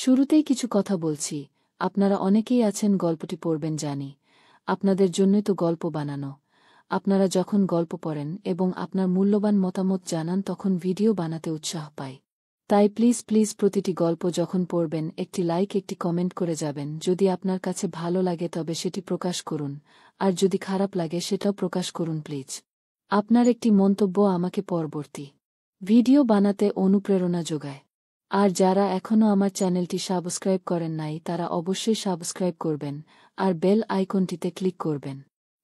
শুরুতেই কিছু কথা বলছি, আপনারা অনেকেই আছেন গল্পটি পড়বেন জানি। আপনাদের জন্যই তো গল্প বানানো। আপনারা যখন গল্প পড়েন এবং আপনার মূল্যবান মতামত জানান তখন ভিডিও বানাতে উৎসাহ পাই। তাই প্লিজ প্লিজ প্রতিটি গল্প যখন পড়বেন একটি লাইক একটি কমেন্ট করে যাবেন। যদি আপনার কাছে ভালো লাগে তবে সেটি প্রকাশ করুন, আর যদি খারাপ লাগে সেটাও প্রকাশ করুন প্লিজ। আপনার একটি মন্তব্য আমাকে পরবর্তী ভিডিও বানাতে অনুপ্রেরণা যোগায়। আর যারা এখনও আমার চ্যানেলটি সাবস্ক্রাইব করেন নাই তারা অবশ্যই সাবস্ক্রাইব করবেন আর বেল আইকনটিতে ক্লিক করবেন।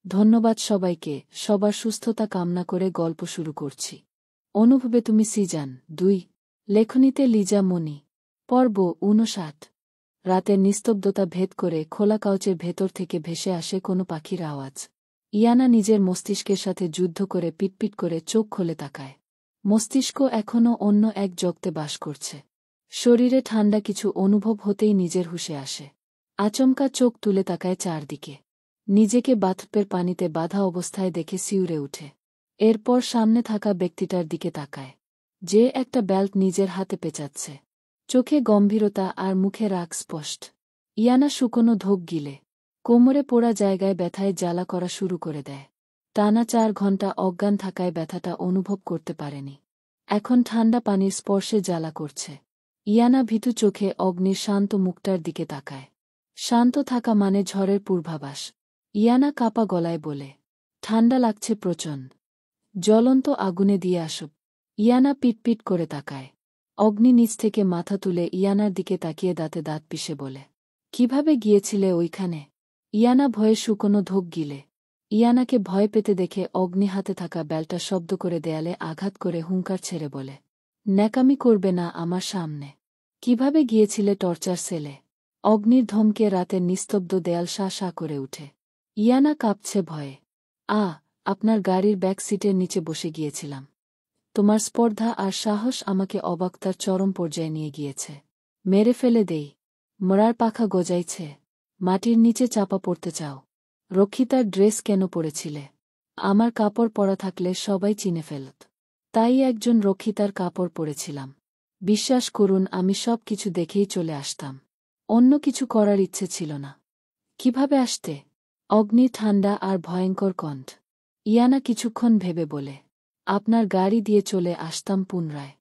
ধন্যবাদ সবাইকে। সবার সুস্থতা কামনা করে গল্প শুরু করছি। অনুভবে তুমি সিজন 2। লেখনীতে লিজা মনি। পর্ব 59। রাতের নিস্তব্ধতা ভেদ করে খোলা কাউচের ভেতর থেকে ভেসে আসে কোনো পাখির আওয়াজ। ইয়ানা নিজের মস্তিষ্কের সাথে যুদ্ধ করে পিটপিট করে চোখ খুলে তাকায়। মস্তিষ্ক এখনও অন্য এক জগতে বাস করছে। শরীরে ঠান্ডা কিছু অনুভব হতেই নিজের হুঁশে আসে। আচমকা চোখ তুলে তাকায় চারদিকে। নিজেকে বাথরুমের পানিতে বাঁধা অবস্থায় দেখে শিউরে উঠে। এরপর সামনে থাকা ব্যক্তিটার দিকে তাকায়, যে একটা বেল্ট নিজের হাতে পেঁচাচ্ছে। চোখে গম্ভীরতা আর মুখে রাগ স্পষ্ট। ইয়ানা শুকনো ধোক গিলে কোমরে পোড়া জায়গায় ব্যথায় জ্বালা করা শুরু করে দেয়। টানা 4 ঘণ্টা অজ্ঞান থাকায় ব্যথাটা অনুভব করতে পারেনি। এখন ঠান্ডা পানির স্পর্শে জ্বালা করছে। ইয়ানা ভীতু চোখে অগ্নির শান্ত মুখটার দিকে তাকায়। শান্ত থাকা মানে ঝড়ের পূর্বাভাস। ইয়ানা কাপা গলায় বলে, ঠান্ডা লাগছে প্রচণ্ড। জ্বলন্ত আগুনে দিয়ে আসুক। ইয়ানা পিটপিট করে তাকায়। অগ্নি নিচ থেকে মাথা তুলে ইয়ানার দিকে তাকিয়ে দাঁতে দাঁত পিষে বলে, কিভাবে গিয়েছিলে ওইখানে? ইয়ানা ভয়ে শুকনো ধোক গিলে। ইয়ানাকে ভয় পেতে দেখে অগ্নি হাতে থাকা বেলটা শব্দ করে দেয়ালে আঘাত করে হুঙ্কার ছেড়ে বলে, ন্যাকামি করবে না আমার সামনে। কিভাবে গিয়েছিলে টর্চার সেলে? অগ্নির ধমকে রাতের নিস্তব্ধ দেয়াল শা শা করে উঠে। ইয়ানা কাঁপছে ভয়ে। আপনার গাড়ির ব্যাক সিটের নিচে বসে গিয়েছিলাম। তোমার স্পর্ধা আর সাহস আমাকে অবাকতার চরম পর্যায়ে নিয়ে গিয়েছে। মেরে ফেলে দেই। মরার পাখা গজাইছে। মাটির নিচে চাপা পড়তে চাও? রক্ষিতার ড্রেস কেন পরেছিলে? আমার কাপড় পরা থাকলে সবাই চিনে ফেলত। তাই একজন রক্ষিতার কাপড় পরেছিলাম। বিশ্বাস করুন আমি সব কিছু দেখেই চলে আসতাম। অন্য কিছু করার ইচ্ছে ছিল না। কিভাবে আসতে? অগ্নি ঠান্ডা আর ভয়ঙ্কর কণ্ঠ। ইয়ানা কিছুক্ষণ ভেবে বলে, আপনার গাড়ি দিয়ে চলে আসতাম পুনরায়।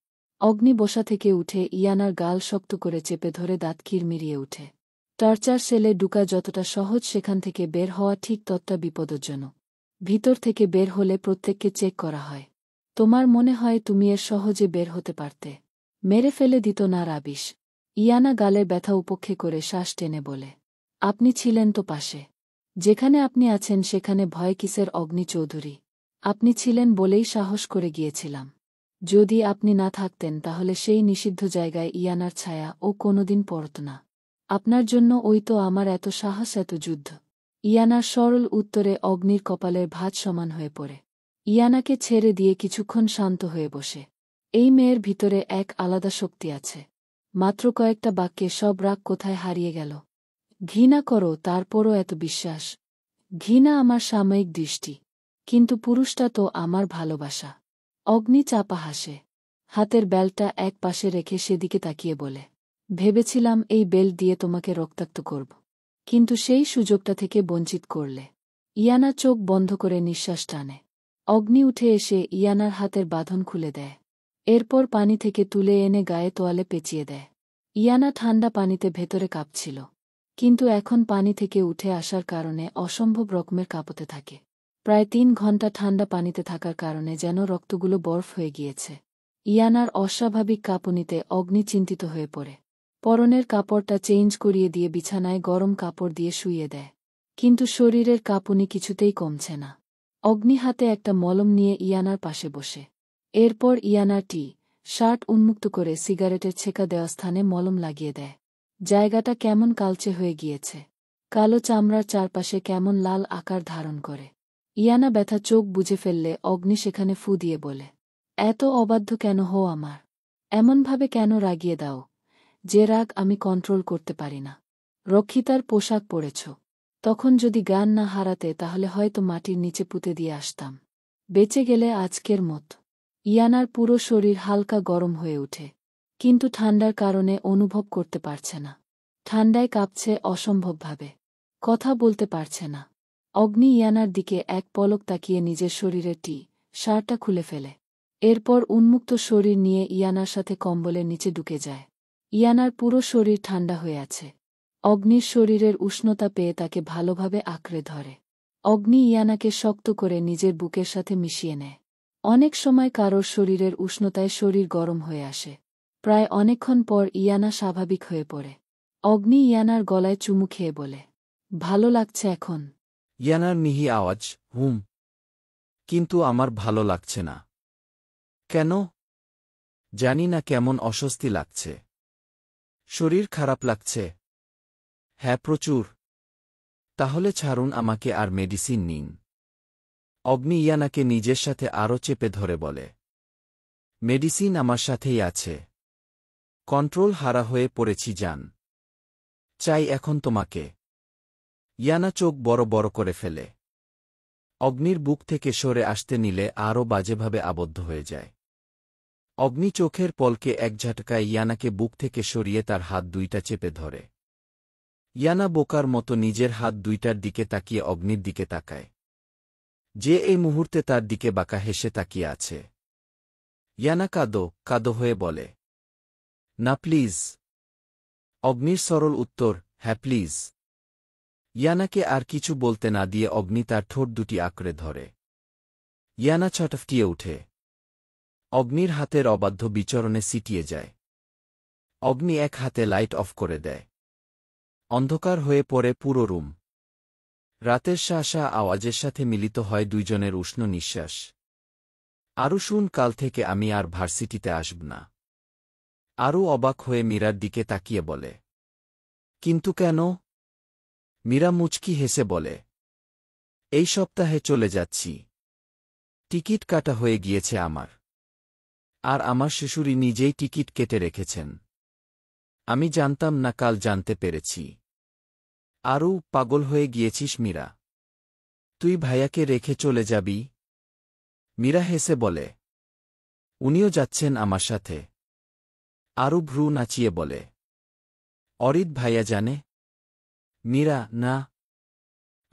অগ্নি বসা থেকে উঠে ইয়ানার গাল শক্ত করে চেপে ধরে দাঁত কিরমিরিয়ে উঠে। টর্চার সেলে ঢুকা যতটা সহজ সেখান থেকে বের হওয়া ঠিক ততটা বিপদজনক। ভিতর থেকে বের হলে প্রত্যেককে চেক করা হয়। তোমার মনে হয় তুমি এর সহজে বের হতে পারতে? মেরে ফেলে দিত না রাবিশ। ইয়ানা গালের ব্যথা উপেক্ষা করে শ্বাস টেনে বলে, আপনি ছিলেন তো পাশে। যেখানে আপনি আছেন সেখানে ভয় কিসের অগ্নি চৌধুরী? আপনি ছিলেন বলেই সাহস করে গিয়েছিলাম। যদি আপনি না থাকতেন তাহলে সেই নিষিদ্ধ জায়গায় ইয়ানার ছায়া ও কোনোদিন পড়ত না। আপনার জন্য ওই তো আমার এত সাহস এত যুদ্ধ। ইয়ানার সরল উত্তরে অগ্নির কপালের ভাঁজ সমান হয়ে পড়ে। ইয়ানাকে ছেড়ে দিয়ে কিছুক্ষণ শান্ত হয়ে বসে। এই মেয়ের ভিতরে এক আলাদা শক্তি আছে। মাত্র কয়েকটা বাক্যে সব রাগ কোথায় হারিয়ে গেল। ঘৃণা করো তারপরও এত বিশ্বাস। ঘৃণা আমার সাময়িক দৃষ্টি, কিন্তু পুরুষটা তো আমার ভালোবাসা। অগ্নি চাপা হাসে। হাতের বেল্টটা এক পাশে রেখে সেদিকে তাকিয়ে বলে, ভেবেছিলাম এই বেল্ট দিয়ে তোমাকে রক্তাক্ত করব, কিন্তু সেই সুযোগটা থেকে বঞ্চিত করলে। ইয়ানা চোখ বন্ধ করে নিঃশ্বাস টানে। অগ্নি উঠে এসে ইয়ানার হাতের বাঁধন খুলে দেয়। এরপর পানি থেকে তুলে এনে গায়ে তোয়ালে পেঁচিয়ে দেয়। ইয়ানা ঠান্ডা পানিতে ভেতরে কাঁপছিল, কিন্তু এখন পানি থেকে উঠে আসার কারণে অসম্ভব রকমের কাঁপতে থাকে। প্রায় 3 ঘণ্টা ঠান্ডা পানিতে থাকার কারণে যেন রক্তগুলো বরফ হয়ে গিয়েছে। ইয়ানার অস্বাভাবিক কাঁপুনিতে অগ্নি চিন্তিত হয়ে পড়ে। পরনের কাপড়টা চেঞ্জ করিয়ে দিয়ে বিছানায় গরম কাপড় দিয়ে শুইয়ে দেয়। কিন্তু শরীরের কাঁপুনি কিছুতেই কমছে না। অগ্নি হাতে একটা মলম নিয়ে ইয়ানার পাশে বসে। এরপর ইয়ানার শার্ট উন্মুক্ত করে সিগারেটের ছেঁকা দেওয়া স্থানে মলম লাগিয়ে দেয়। জায়গাটা কেমন কালচে হয়ে গিয়েছে। কালো চামড়ার চারপাশে কেমন লাল আকার ধারণ করে। ইয়ানা ব্যথা চোখ বুজে ফেললে অগ্নি সেখানে ফু দিয়ে বলে, এত অবাধ্য কেন হো আমার? এমনভাবে কেন রাগিয়ে দাও যে রাগ আমি কন্ট্রোল করতে পারি না? রক্ষিতার পোশাক পরেছ, তখন যদি জ্ঞান না হারাতে তাহলে হয়তো মাটির নিচে পুঁতে দিয়ে আসতাম। বেঁচে গেলে আজকের মত। ইয়ানার পুরো শরীর হালকা গরম হয়ে ওঠে। কিন্তু ঠান্ডার কারণে অনুভব করতে পারছে না। ঠান্ডায় কাঁপছে অসম্ভবভাবে। কথা বলতে পারছে না। অগ্নি ইয়ানার দিকে এক পলক তাকিয়ে নিজের শরীরের শার্টটা খুলে ফেলে। এরপর উন্মুক্ত শরীর নিয়ে ইয়ানার সাথে কম্বলের নিচে ঢুকে যায়। ইয়ানার পুরো শরীর ঠান্ডা হয়ে আছে। অগ্নির শরীরের উষ্ণতা পেয়ে তাকে ভালোভাবে আঁকড়ে ধরে। অগ্নি ইয়ানাকে শক্ত করে নিজের বুকের সাথে মিশিয়ে নেয়। অনেক সময় কারোর শরীরের উষ্ণতায় শরীর গরম হয়ে আসে। প্রায় অনেকক্ষণ পর ইয়ানা স্বাভাবিক হয়ে পড়ে। অগ্নি ইয়ানার গলায় চুমু খেয়ে বলে, ভালো লাগছে এখন? ইয়ানার মিহি আওয়াজ, হুম। কিন্তু আমার ভালো লাগছে না। কেন? জানি না, কেমন অস্বস্তি লাগছে। শরীর খারাপ লাগছে। হ্যাঁ, প্রচুর। তাহলে ছাড়ুন আমাকে আর মেডিসিন নিন। অগ্নি ইয়ানাকে নিজের সাথে আরও চেপে ধরে বলে, মেডিসিন আমার সাথেই আছে। কন্ট্রোল হারা হয়ে পড়েছি জান। চাই এখন তোমাকে। ইয়ানা চোখ বড় বড় করে ফেলে। অগ্নির বুক থেকে সরে আসতে নিলে আরও বাজেভাবে আবদ্ধ হয়ে যায়। অগ্নি চোখের পলকে এক ঝাটকায় ইয়ানাকে বুক থেকে সরিয়ে তার হাত দুইটা চেপে ধরে। ইয়ানা বোকার মতো নিজের হাত দুইটার দিকে তাকিয়ে অগ্নির দিকে তাকায়, যে এই মুহূর্তে তার দিকে বাঁকা হেসে তাকিয়ে আছে। ইয়ানা কাঁদো হয়ে বলে, না প্লিজ। অগ্নির সরল উত্তর, হ্যাঁ প্লিজ। ইয়ানাকে আর কিছু বলতে না দিয়ে অগ্নি তার ঠোঁট দুটি আঁকড়ে ধরে। ইয়ানা ছটফটিয়ে উঠে। অগ্নির হাতের অবাধ্য বিচরণে সিটিয়ে যায়। অগ্নি এক হাতে লাইট অফ করে দেয়। অন্ধকার হয়ে পড়ে পুরো রুম। রাতের শাঁ আওয়াজের সাথে মিলিত হয় দুইজনের উষ্ণ নিঃশ্বাস। আরু, শুন, কাল থেকে আমি আর ভার্সিটিতে আসব না। আরু অবাক হয়ে মীরার দিকে তাকিয়ে বলে, কিন্তু কেন? মীরা মুচকি হেসে বলে, এই সপ্তাহে চলে যাচ্ছি। টিকিট কাটা হয়ে গিয়েছে আমার। আর আমার শ্বশুরি নিজেই টিকিট কেটে রেখেছেন। আমি জানতাম না, কাল জানতে পেরেছি। আরু, পাগল হয়ে গিয়েছিস মীরা? তুই ভাইয়াকে রেখে চলে যাবি? মীরা হেসে বলে, উনিও যাচ্ছেন আমার সাথে। আরু ভ্রু নাচিয়ে বলে, অরিত ভাইয়া জানে? মীরা, না।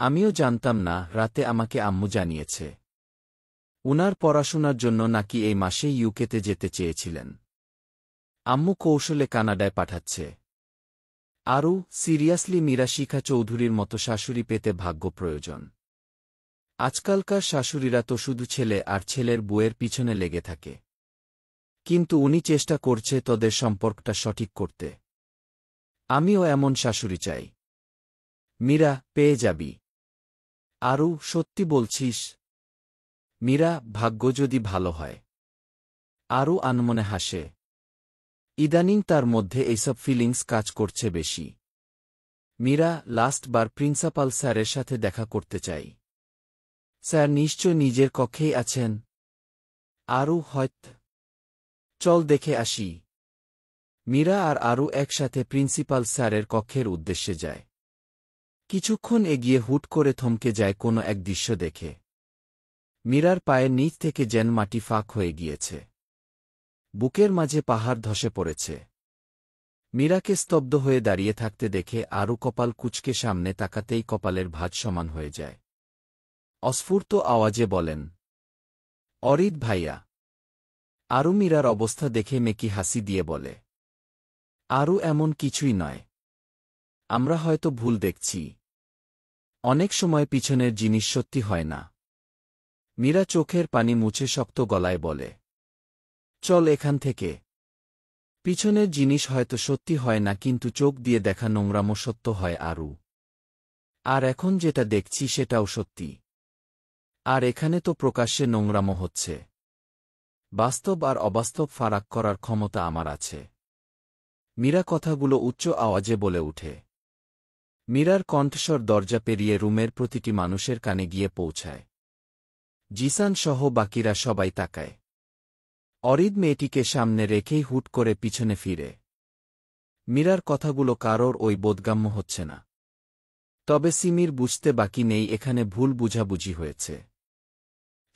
আমিও জানতাম না, রাতে আমাকে আম্মু জানিয়েছে। উনার পড়াশোনার জন্য নাকি এই মাসেই ইউকেতে যেতে চেয়েছিলেন। আম্মু কৌশলে কানাডায় পাঠাচ্ছে। আরু, সিরিয়াসলি মীরা, শিখা চৌধুরীর মতো শাশুড়ি পেতে ভাগ্য প্রয়োজন। আজকালকার শাশুড়িরা তো শুধু ছেলে আর ছেলের বউয়ের পিছনে লেগে থাকে। কিন্তু উনি চেষ্টা করছে তোদের সম্পর্কটা সঠিক করতে। আমিও এমন শাশুড়ি চাই। মীরা, পেয়ে যাবি। আরু, সত্যি বলছিস? মীরা, ভাগ্য যদি ভালো হয়। আরু আনমনে হাসে। ইদানিং তার মধ্যে এইসব ফিলিংস কাজ করছে বেশি। মীরা, লাস্ট বার প্রিন্সিপাল স্যারের সাথে দেখা করতে চাই। স্যার নিশ্চয় নিজের কক্ষেই আছেন। আরু, হয়তো। চল দেখে আসি। মীরা আর আরু একসাথে প্রিন্সিপাল স্যারের কক্ষের উদ্দেশ্যে যায়। কিছুক্ষণ এগিয়ে হুট করে থমকে যায় কোনো এক দৃশ্য দেখে। মীরার পায়ের নিচ থেকে যেন মাটি ফাঁক হয়ে গিয়েছে। বুকের মাঝে পাহাড় ধসে পড়েছে। মীরাকে স্তব্ধ হয়ে দাঁড়িয়ে থাকতে দেখে আরু কপাল কুঁচকে সামনে তাকাতেই কপালের ভাঁজ সমান হয়ে যায়। অস্ফুর্ত আওয়াজে বলেন, অরিত ভাইয়া। আরু মীরার অবস্থা দেখে মেকি হাসি দিয়ে বলে, আরু, এমন কিছুই নয়। আমরা হয়তো ভুল দেখছি। অনেক সময় পিছনের জিনিস সত্যি হয় না। মীরা চোখের পানি মুছে শক্ত গলায় বলে, চল এখান থেকে। পিছনের জিনিস হয়তো সত্যি হয় না, কিন্তু চোখ দিয়ে দেখা নোংরামো সত্য হয় আরু। আর এখন যেটা দেখছি সেটাও সত্যি। আর এখানে তো প্রকাশ্যে নোংরামো হচ্ছে। বাস্তব আর অবাস্তব ফারাক করার ক্ষমতা আমার আছে। মীরা কথাগুলো উচ্চ আওয়াজে বলে উঠে। মীরার কণ্ঠস্বর দরজা পেরিয়ে রুমের প্রতিটি মানুষের কানে গিয়ে পৌঁছায়। জিসান সহ বাকিরা সবাই তাকায়। অরিদ মেয়েটিকে সামনে রেখেই হুট করে পিছনে ফিরে। মীরার কথাগুলো কারোর ওই বোধগম্য হচ্ছে না। তবে সিমির বুঝতে বাকি নেই এখানে ভুল বুঝাবুঝি হয়েছে।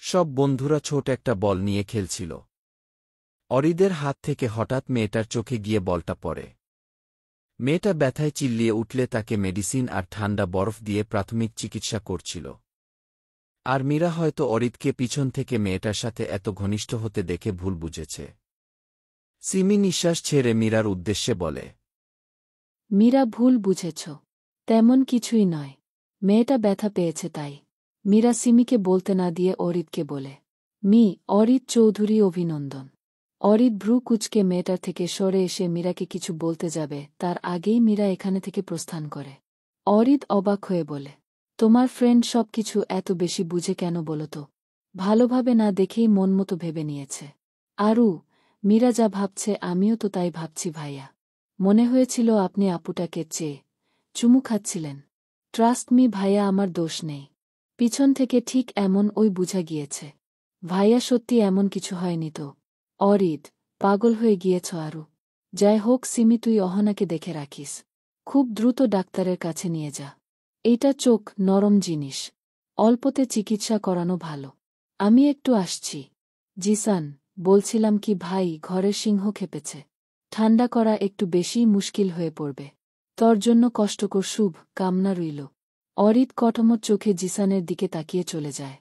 সব বন্ধুরা ছোট একটা বল নিয়ে খেলছিল। অরিদের হাত থেকে হঠাৎ মেয়েটার চোখে গিয়ে বলটা পড়ে। মেয়েটা ব্যথায় চিল্লিয়ে উঠলে তাকে মেডিসিন আর ঠান্ডা বরফ দিয়ে প্রাথমিক চিকিৎসা করছিল। আর মীরা হয়তো অরিদকে পিছন থেকে মেয়েটার সাথে এত ঘনিষ্ঠ হতে দেখে ভুল বুঝেছে। সিমি নিঃশ্বাস ছেড়ে মীরার উদ্দেশ্যে বলে, মীরা, ভুল বুঝেছ। তেমন কিছুই নয়। মেয়েটা ব্যথা পেয়েছে তাই। মীরা সিমিকে বলতে না দিয়ে অরিদকে বলে, অরিদ চৌধুরী, অভিনন্দন। অরিদ ভ্রু কুচকে মেয়েটার থেকে সরে এসে মীরাকে কিছু বলতে যাবে, তার আগেই মীরা এখানে থেকে প্রস্থান করে। অরিদ অবাক হয়ে বলে, তোমার ফ্রেন্ড সব কিছু এত বেশি বুঝে কেন বলো তো? ভালোভাবে না দেখেই মনমতো ভেবে নিয়েছে। আরু, মীরা যা ভাবছে আমিও তো তাই ভাবছি ভাইয়া। মনে হয়েছিল আপনি আপুটাকে চেয়ে চুমু খাচ্ছিলেন। ট্রাস্ট মি ভাইয়া, আমার দোষ নেই। পিছন থেকে ঠিক এমন ওই বুঝা গিয়েছে। ভাইয়া, সত্যি এমন কিছু হয়নি তো? অরিদ, পাগল হয়ে গিয়েছ আরু। যাই হোক সিমি, তুই অহনাকে দেখে রাখিস। খুব দ্রুত ডাক্তারের কাছে নিয়ে যা। এইটা চোখ, নরম জিনিস। অল্পতে চিকিৎসা করানো ভালো। আমি একটু আসছি। জিসান, বলছিলাম কি ভাই, ঘরের সিংহ খেপেছে। ঠান্ডা করা একটু বেশিই মুশকিল হয়ে পড়বে। তোর জন্য কষ্টকর শুভ কামনা রইল। অরিদ কঠমর চোখে জিসানের দিকে তাকিয়ে চলে যায়।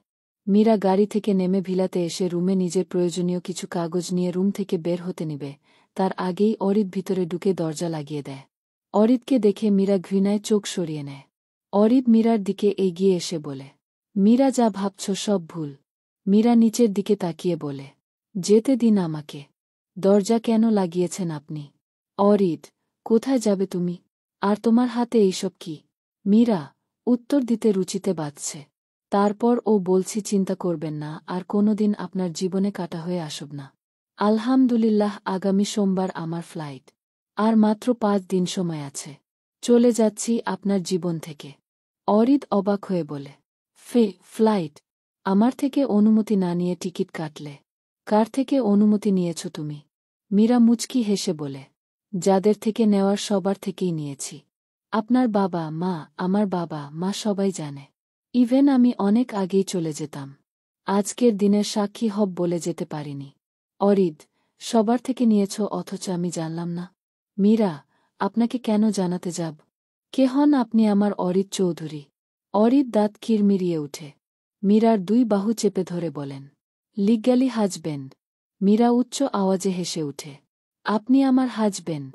মীরা গাড়ি থেকে নেমে ভিলাতে এসে রুমে নিজের প্রয়োজনীয় কিছু কাগজ নিয়ে রুম থেকে বের হতে নিবে, তার আগেই অরিদ ভিতরে ঢুকে দরজা লাগিয়ে দেয়। অরিদকে দেখে মীরা ঘৃণায় চোখ সরিয়ে নেয়। অরিদ মীরার দিকে এগিয়ে এসে বলে, মীরা, যা ভাবছ সব ভুল। মীরা নিচের দিকে তাকিয়ে বলে, যেতে দিন আমাকে। দরজা কেন লাগিয়েছেন আপনি? অরিদ, কোথায় যাবে তুমি? আর তোমার হাতে এইসব কি? মীরা উত্তর দিতে রুচিতে বাঁধছে। তারপর ও বলছি, চিন্তা করবেন না, আর কোনোদিন আপনার জীবনে কাটা হয়ে আসব না। আলহামদুলিল্লাহ, আগামী সোমবার আমার ফ্লাইট। আর মাত্র 5 দিন সময় আছে। চলে যাচ্ছি আপনার জীবন থেকে। অরিদ অবাক হয়ে বলে, ফ্লাইট? আমার থেকে অনুমতি না নিয়ে টিকিট কাটলে? কার থেকে অনুমতি নিয়েছ তুমি? মীরা মুচকি হেসে বলে, যাদের থেকে নেওয়ার সবার থেকেই নিয়েছি। আপনার বাবা মা, আমার বাবা মা সবাই জানে। ইভেন আমি অনেক আগেই চলে যেতাম। আজকের দিনের সাক্ষী হব বলে যেতে পারিনি। অরিদ, সবার থেকে নিয়েছ অথচ আমি জানলাম না? মীরা, আপনাকে কেন জানাতে যাব? কে হন আপনি? আমার অরিদ চৌধুরী। অরিদ দাঁত কিরমিরিয়ে উঠে। মীরার 2 বাহু চেপে ধরে বলেন, লিগ্যালি হাজবেন্ড। মীরা উচ্চ আওয়াজে হেসে উঠে, আপনি আমার হাজবেন্ড?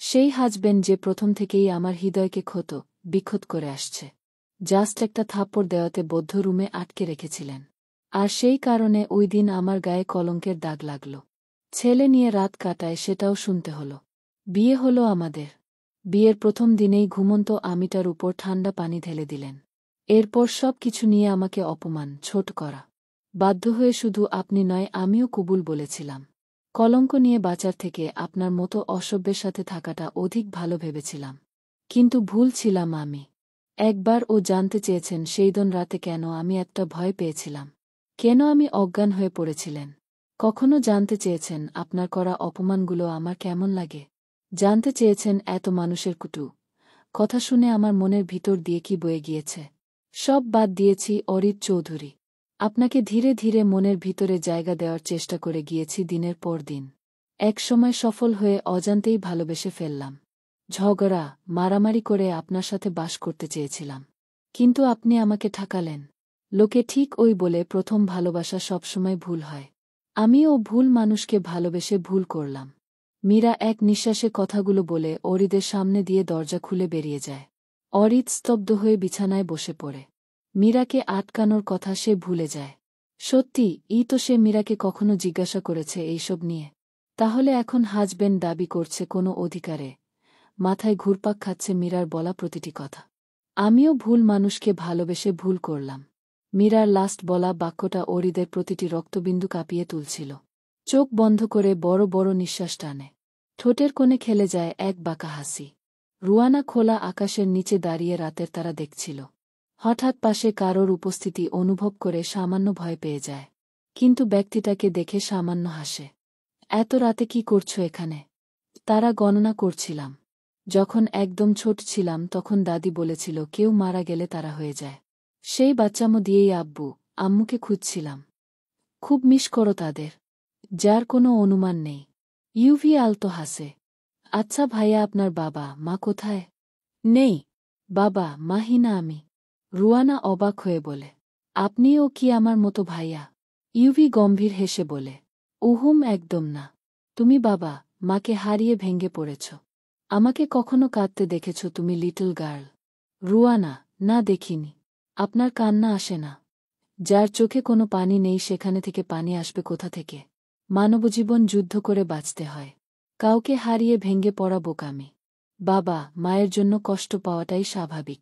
সেই হাজবেন্ড যে প্রথম থেকেই আমার হৃদয়কে ক্ষত বিক্ষত করে আসছে। জাস্ট একটা থাপ্পড় দেওয়াতে বদ্ধ রুমে আটকে রেখেছিলেন। আর সেই কারণে ওই দিন আমার গায়ে কলঙ্কের দাগ লাগল। ছেলে নিয়ে রাত কাটায় সেটাও শুনতে হলো। বিয়ে হলো আমাদের। বিয়ের প্রথম দিনেই ঘুমন্ত আমিটার উপর ঠান্ডা পানি ঢেলে দিলেন। এরপর সব কিছু নিয়ে আমাকে অপমান, ছোট করা। বাধ্য হয়ে শুধু আপনি নয়, আমিও কবুল বলেছিলাম। কলঙ্ক নিয়ে বাঁচার থেকে আপনার মতো অসভ্যের সাথে থাকাটা অধিক ভালো ভেবেছিলাম। কিন্তু ভুল ছিলাম আমি। একবার ও জানতে চেয়েছেন সেই দিন রাতে কেন আমি একটা ভয় পেয়েছিলাম, কেন আমি অজ্ঞান হয়ে পড়েছিলেন। কখনো জানতে চেয়েছেন আপনার করা অপমানগুলো আমার কেমন লাগে? জানতে চেয়েছেন এত মানুষের কুটু কথা শুনে আমার মনের ভিতর দিয়ে কি বয়ে গিয়েছে? সব বাদ দিয়েছি অরিদ চৌধুরী। আপনাকে ধীরে ধীরে মনের ভিতরে জায়গা দেওয়ার চেষ্টা করে গিয়েছি দিনের পর দিন। একসময় সফল হয়ে অজান্তেই ভালোবেসে ফেললাম। ঝগড়া মারামারি করে আপনার সাথে বাস করতে চেয়েছিলাম। কিন্তু আপনি আমাকে ঠকালেন। লোকে ঠিক ওই বলে, প্রথম ভালোবাসা সবসময় ভুল হয়। আমিও ভুল মানুষকে ভালোবেসে ভুল করলাম। মীরা এক নিঃশ্বাসে কথাগুলো বলে অরিদের সামনে দিয়ে দরজা খুলে বেরিয়ে যায়। অরিদ স্তব্ধ হয়ে বিছানায় বসে পড়ে। মীরাকে আটকানোর কথা সে ভুলে যায়। সত্যি তো সে মীরাকে কখনো জিজ্ঞাসা করেছে এইসব নিয়ে? তাহলে এখন হাজবেন্ড দাবি করছে কোনো অধিকারে? মাথায় ঘুরপাক খাচ্ছে মীরার বলা প্রতিটি কথা। আমিও ভুল মানুষকে ভালোবেসে ভুল করলাম। মীরার লাস্ট বলা বাক্যটা অরিদের প্রতিটি রক্তবিন্দু কাঁপিয়ে তুলছিল। চোখ বন্ধ করে বড় বড় নিঃশ্বাস টানে। ঠোঁটের কোণে খেলে যায় এক বাঁকা হাসি। রুয়ানা খোলা আকাশের নিচে দাঁড়িয়ে রাতের তারা দেখছিল। হঠাৎ পাশে কারোর উপস্থিতি অনুভব করে সামান্য ভয় পেয়ে যায়। কিন্তু ব্যক্তিটাকে দেখে সামান্য হাসে। এত রাতে কি করছো এখানে? তারা গণনা করছিলাম। যখন একদম ছোট ছিলাম তখন দাদি বলেছিল কেউ মারা গেলে তারা হয়ে যায়। সেই বাচ্চামো দিয়েই আব্বু আম্মুকে খুঁজছিলাম। খুব মিস করো তাদের? যার কোনো অনুমান নেই। ইউভি আলতো হাসে। আচ্ছা ভাইয়া, আপনার বাবা মা কোথায়? নেই। বাবা মাহিনা আমি। রুয়ানা অবাক হয়ে বলে, আপনিও কি আমার মতো ভাইয়া? ইউভি গম্ভীর হেসে বলে, উহুম, একদম না। তুমি বাবা মাকে হারিয়ে ভেঙে পড়েছ। আমাকে কখনো কাঁদতে দেখেছ তুমি, লিটল গার্ল? রুয়ানা, না দেখিনি। আপনার কান্না আসে না। যার চোখে কোনো পানি নেই সেখানে থেকে পানি আসবে কোথা থেকে? মানবজীবন যুদ্ধ করে বাঁচতে হয়। কাউকে হারিয়ে ভেঙে পড়া বোকামি। বাবা মায়ের জন্য কষ্ট পাওয়াটাই স্বাভাবিক।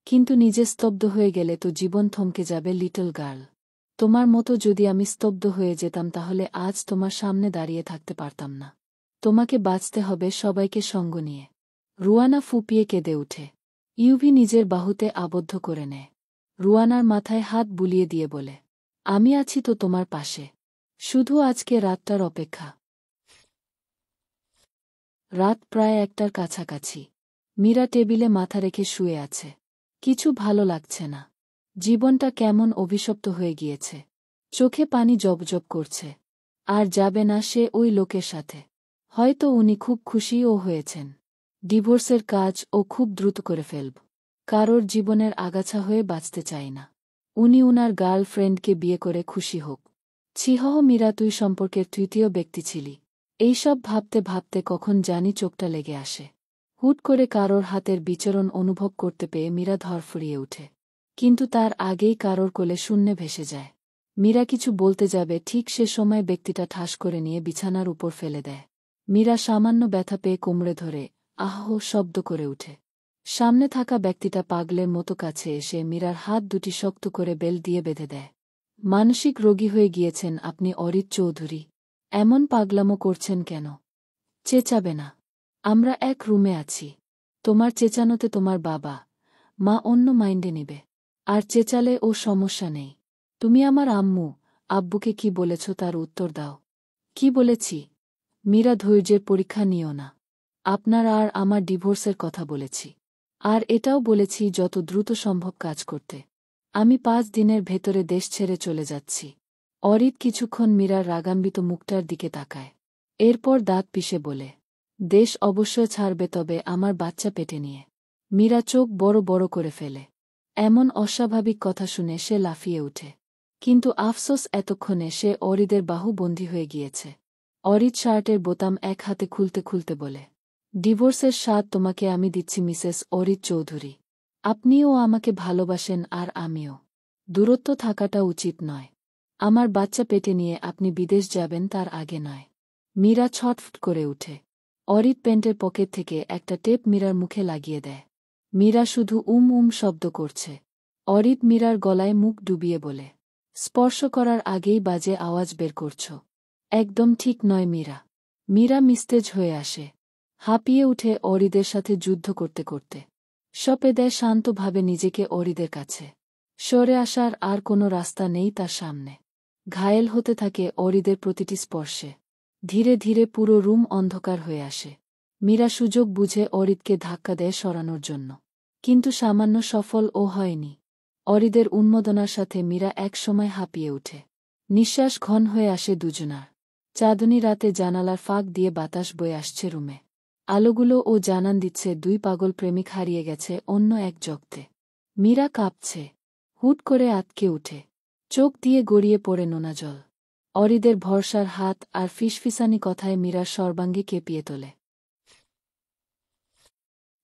কিন্তু নিজে স্তব্ধ হয়ে গেলে তো জীবন থমকে যাবে, লিটল গার্ল। তোমার মতো যদি আমি স্তব্ধ হয়ে যেতাম তাহলে আজ তোমার সামনে দাঁড়িয়ে থাকতে পারতাম না। তোমাকে বাঁচতে হবে সবাইকে সঙ্গ নিয়ে। রুয়ানা ফুপিয়ে কেঁদে উঠে। ইউভি নিজের বাহুতে আবদ্ধ করে নেয়। রুয়ানার মাথায় হাত বুলিয়ে দিয়ে বলে, আমি আছি তো তোমার পাশে। শুধু আজকে রাতটার অপেক্ষা। রাত প্রায় 1টার কাছাকাছি। মীরা টেবিলে মাথা রেখে শুয়ে আছে। কিছু ভালো লাগছে না। জীবনটা কেমন অভিশপ্ত হয়ে গিয়েছে। চোখে পানি জবজব করছে। আর যাবে না সে ওই লোকের সাথে। হয়তো উনি খুব খুশিও হয়েছেন। ডিভোর্সের কাজ ও খুব দ্রুত করে ফেলব। কারোর জীবনের আগাছা হয়ে বাঁচতে চাই না। উনি উনার গার্লফ্রেন্ডকে বিয়ে করে খুশি হোক। ছিহহ মীরা, তুই সম্পর্কের তৃতীয় ব্যক্তি ছিলি। এইসব ভাবতে ভাবতে কখন জানি চোখটা লেগে আসে। হুট করে কারোর হাতের বিচরণ অনুভব করতে পেয়ে মীরা ধরফড়িয়ে ওঠে। কিন্তু তার আগেই কারোর কোলে শূন্যে ভেসে যায়। মীরা কিছু বলতে যাবে, ঠিক সে সময় ব্যক্তিটা ঠাস করে নিয়ে বিছানার উপর ফেলে দেয়। মীরা সামান্য ব্যথা পেয়ে কোমরে ধরে আহ শব্দ করে উঠে। সামনে থাকা ব্যক্তিটা পাগলের মতো কাছে এসে মীরার হাত দুটি শক্ত করে বেল দিয়ে বেঁধে দেয়। মানসিক রোগী হয়ে গিয়েছেন আপনি অরিত চৌধুরী। এমন পাগলামো করছেন কেন? চেঁচাবে না। আমরা এক রুমে আছি। তোমার চেঁচানোতে তোমার বাবা মা অন্য মাইন্ডে নিবে। আর চেঁচালে ও সমস্যা নেই। তুমি আমার আম্মু আব্বুকে কি বলেছ তার উত্তর দাও। কি বলেছি? মীরা, ধৈর্যের পরীক্ষা নিও না। আপনার আর আমার ডিভোর্সের কথা বলেছি। আর এটাও বলেছি যত দ্রুত সম্ভব কাজ করতে। আমি 5 দিনের ভেতরে দেশ ছেড়ে চলে যাচ্ছি। অরিত কিছুক্ষণ মীরার রাগান্বিত মুখটার দিকে তাকায়। এরপর দাঁত পিষে বলে, দেশ অবশ্য ছাড়বে, তবে আমার বাচ্চা পেটে নিয়ে। মীরা চোখ বড় বড় করে ফেলে। এমন অস্বাভাবিক কথা শুনে সে লাফিয়ে ওঠে। কিন্তু আফসোস, এতক্ষণে সে অরিদের বাহু বন্দী হয়ে গিয়েছে। অরিত শার্টের বোতাম এক হাতে খুলতে খুলতে বলে, ডিভোর্সের স্বাদ তোমাকে আমি দিচ্ছি মিসেস অরিত চৌধুরী। আপনিও আমাকে ভালোবাসেন আর আমিও। দূরত্ব থাকাটা উচিত নয়। আমার বাচ্চা পেটে নিয়ে আপনি বিদেশ যাবেন তার আগে নয়। মীরা ছটফট করে উঠে। অরিত প্যান্টের পকেট থেকে একটা টেপ মীরার মুখে লাগিয়ে দেয়। মীরা শুধু শব্দ করছে। অরিত মীরার গলায় মুখ ডুবিয়ে বলে, স্পর্শ করার আগেই বাজে আওয়াজ বের করছ। একদম ঠিক নয় মীরা। মীরা নিস্তেজ হয়ে আসে। হাঁপিয়ে উঠে অরিদের সাথে যুদ্ধ করতে করতে। সঁপে দেয় শান্তভাবে নিজেকে অরিদের কাছে। সরে আসার আর কোনো রাস্তা নেই তার সামনে। ঘায়েল হতে থাকে অরিদের প্রতিটি স্পর্শে। ধীরে ধীরে পুরো রুম অন্ধকার হয়ে আসে। মীরা সুযোগ বুঝে অরিদকে ধাক্কা দেয় সরানোর জন্য। কিন্তু সামান্য সফল ও হয়নি। অরিদের উন্মাদনার সাথে মীরা একসময় হাঁপিয়ে ওঠে। নিঃশ্বাস ঘন হয়ে আসে দুজনার। চাঁদনী রাতে জানালার ফাঁক দিয়ে বাতাস বয়ে আসছে রুমে। আলোগুলো ও জানান দিচ্ছে দুই পাগল প্রেমিক হারিয়ে গেছে অন্য এক জগতে। মীরা কাঁপছে। হুট করে আতকে উঠে। চোখ দিয়ে গড়িয়ে পড়ে নোনা জল। অরিদের ভরসার হাত আর ফিসফিসানি কথায় মীরার সর্বাঙ্গে কেঁপিয়ে তোলে।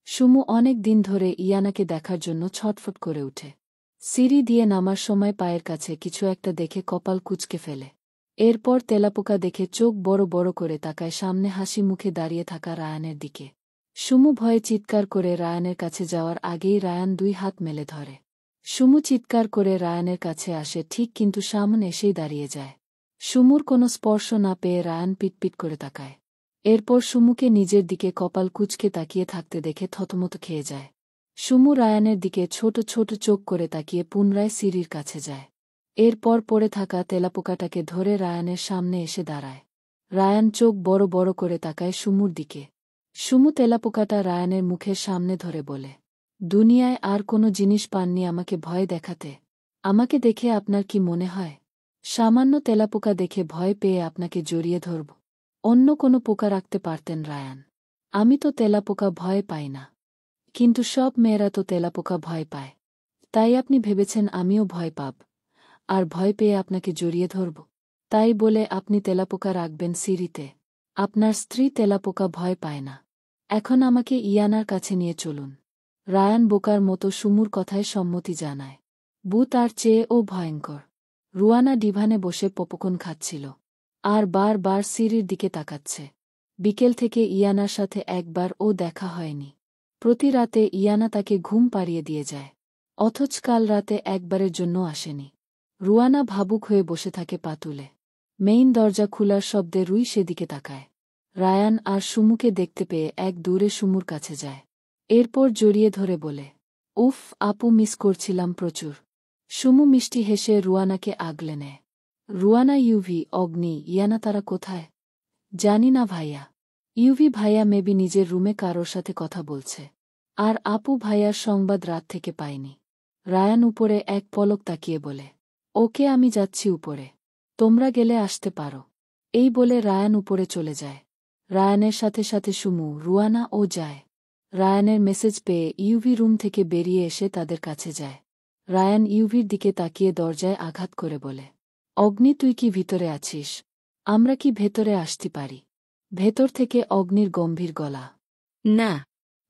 সুমু অনেক দিন ধরে ইয়ানাকে দেখার জন্য ছটফট করে উঠে। সিঁড়ি দিয়ে নামার সময় পায়ের কাছে কিছু একটা দেখে কপাল কুঁচকে ফেলে। এরপর তেলাপোকা দেখে চোখ বড় বড় করে তাকায় সামনে হাসি মুখে দাঁড়িয়ে থাকা রায়ানের দিকে। সুমু ভয়ে চিৎকার করে রায়ানের কাছে যাওয়ার আগেই রায়ান 2 হাত মেলে ধরে। সুমু চিৎকার করে রায়ানের কাছে আসে ঠিক, কিন্তু সামনে এসেই দাঁড়িয়ে যায়। সুমুর কোনো স্পর্শ না পেয়ে রায়ান পিটপিট করে তাকায়। এরপর সুমুকে নিজের দিকে কপাল কুঁচকে তাকিয়ে থাকতে দেখে থতমত খেয়ে যায়। সুমু রায়ানের দিকে ছোট ছোট চোখ করে তাকিয়ে পুনরায় সিঁড়ির কাছে যায়। এরপর পড়ে থাকা তেলাপোকাটাকে ধরে রায়ানের সামনে এসে দাঁড়ায়। রায়ান চোখ বড় বড় করে তাকায় সুমুর দিকে। সুমু তেলাপোকাটা রায়ানের মুখের সামনে ধরে বলে, দুনিয়ায় আর কোনো জিনিস পাননি আমাকে ভয় দেখাতে? আমাকে দেখে আপনার কি মনে হয়? সামান্য তেলাপোকা দেখে ভয় পেয়ে আপনাকে জড়িয়ে ধরব। অন্য কোনো পোকা রাখতে পারতেন রায়ান। আমি তো তেলাপোকা ভয় পাই না। কিন্তু সব মেয়েরা তো তেলাপোকা ভয় পায়। তাই আপনি ভেবেছেন আমিও ভয় পাব, আর ভয় পেয়ে আপনাকে জড়িয়ে ধরব। তাই বলে আপনি তেলাপোকা রাখবেন সিঁড়িতে? আপনার স্ত্রী তেলাপোকা ভয় পায় না। এখন আমাকে ইয়ানার কাছে নিয়ে চলুন। রায়ান বোকার মতো সুমুর কথায় সম্মতি জানায়। বু তার চেয়েও ভয়ঙ্কর। রুয়ানা ডিভানে বসে পপকর্ন খাচ্ছিল। আর বার সিঁড়ির দিকে তাকাচ্ছে। বিকেল থেকে ইয়ানার সাথে একবার ও দেখা হয়নি। প্রতি রাতে ইয়ানা তাকে ঘুম পাড়িয়ে দিয়ে যায়। অথচ কাল রাতে একবারের জন্য আসেনি। রুয়ানা ভাবুক হয়ে বসে থাকে পা তুলে। মেইন দরজা খোলার শব্দে রুই সেদিকে তাকায়। রায়ান আর সুমুকে দেখতে পেয়ে এক দূরে সুমুর কাছে যায়। এরপর জড়িয়ে ধরে বলে, উফ আপু, মিস করছিলাম প্রচুর। সুমু মিষ্টি হেসে রুয়ানাকে আগলে নেয়। রুয়ানা, ইউভি, অগ্নি, ইয়ানা তারা কোথায়? জানি না ভাইয়া। ইউভি ভাইয়া মেবি নিজের রুমে কারোর সাথে কথা বলছে। আর আপু ভাইয়ার সংবাদ রাত থেকে পায়নি। রায়ান উপরে এক পলক তাকিয়ে বলে, ওকে আমি যাচ্ছি উপরে। তোমরা গেলে আসতে পারো। এই বলে রায়ান উপরে চলে যায়। রায়ানের সাথে সাথে সুমু, রুয়ানা ও যায়। রায়ানের মেসেজ পেয়ে ইউভি রুম থেকে বেরিয়ে এসে তাদের কাছে যায়। রায়ান ইউভির দিকে তাকিয়ে দরজায় আঘাত করে বলে, অগ্নি তুই কি ভিতরে আছিস? আমরা কি ভেতরে আসতে পারি? ভেতর থেকে অগ্নির গম্ভীর গলা। না।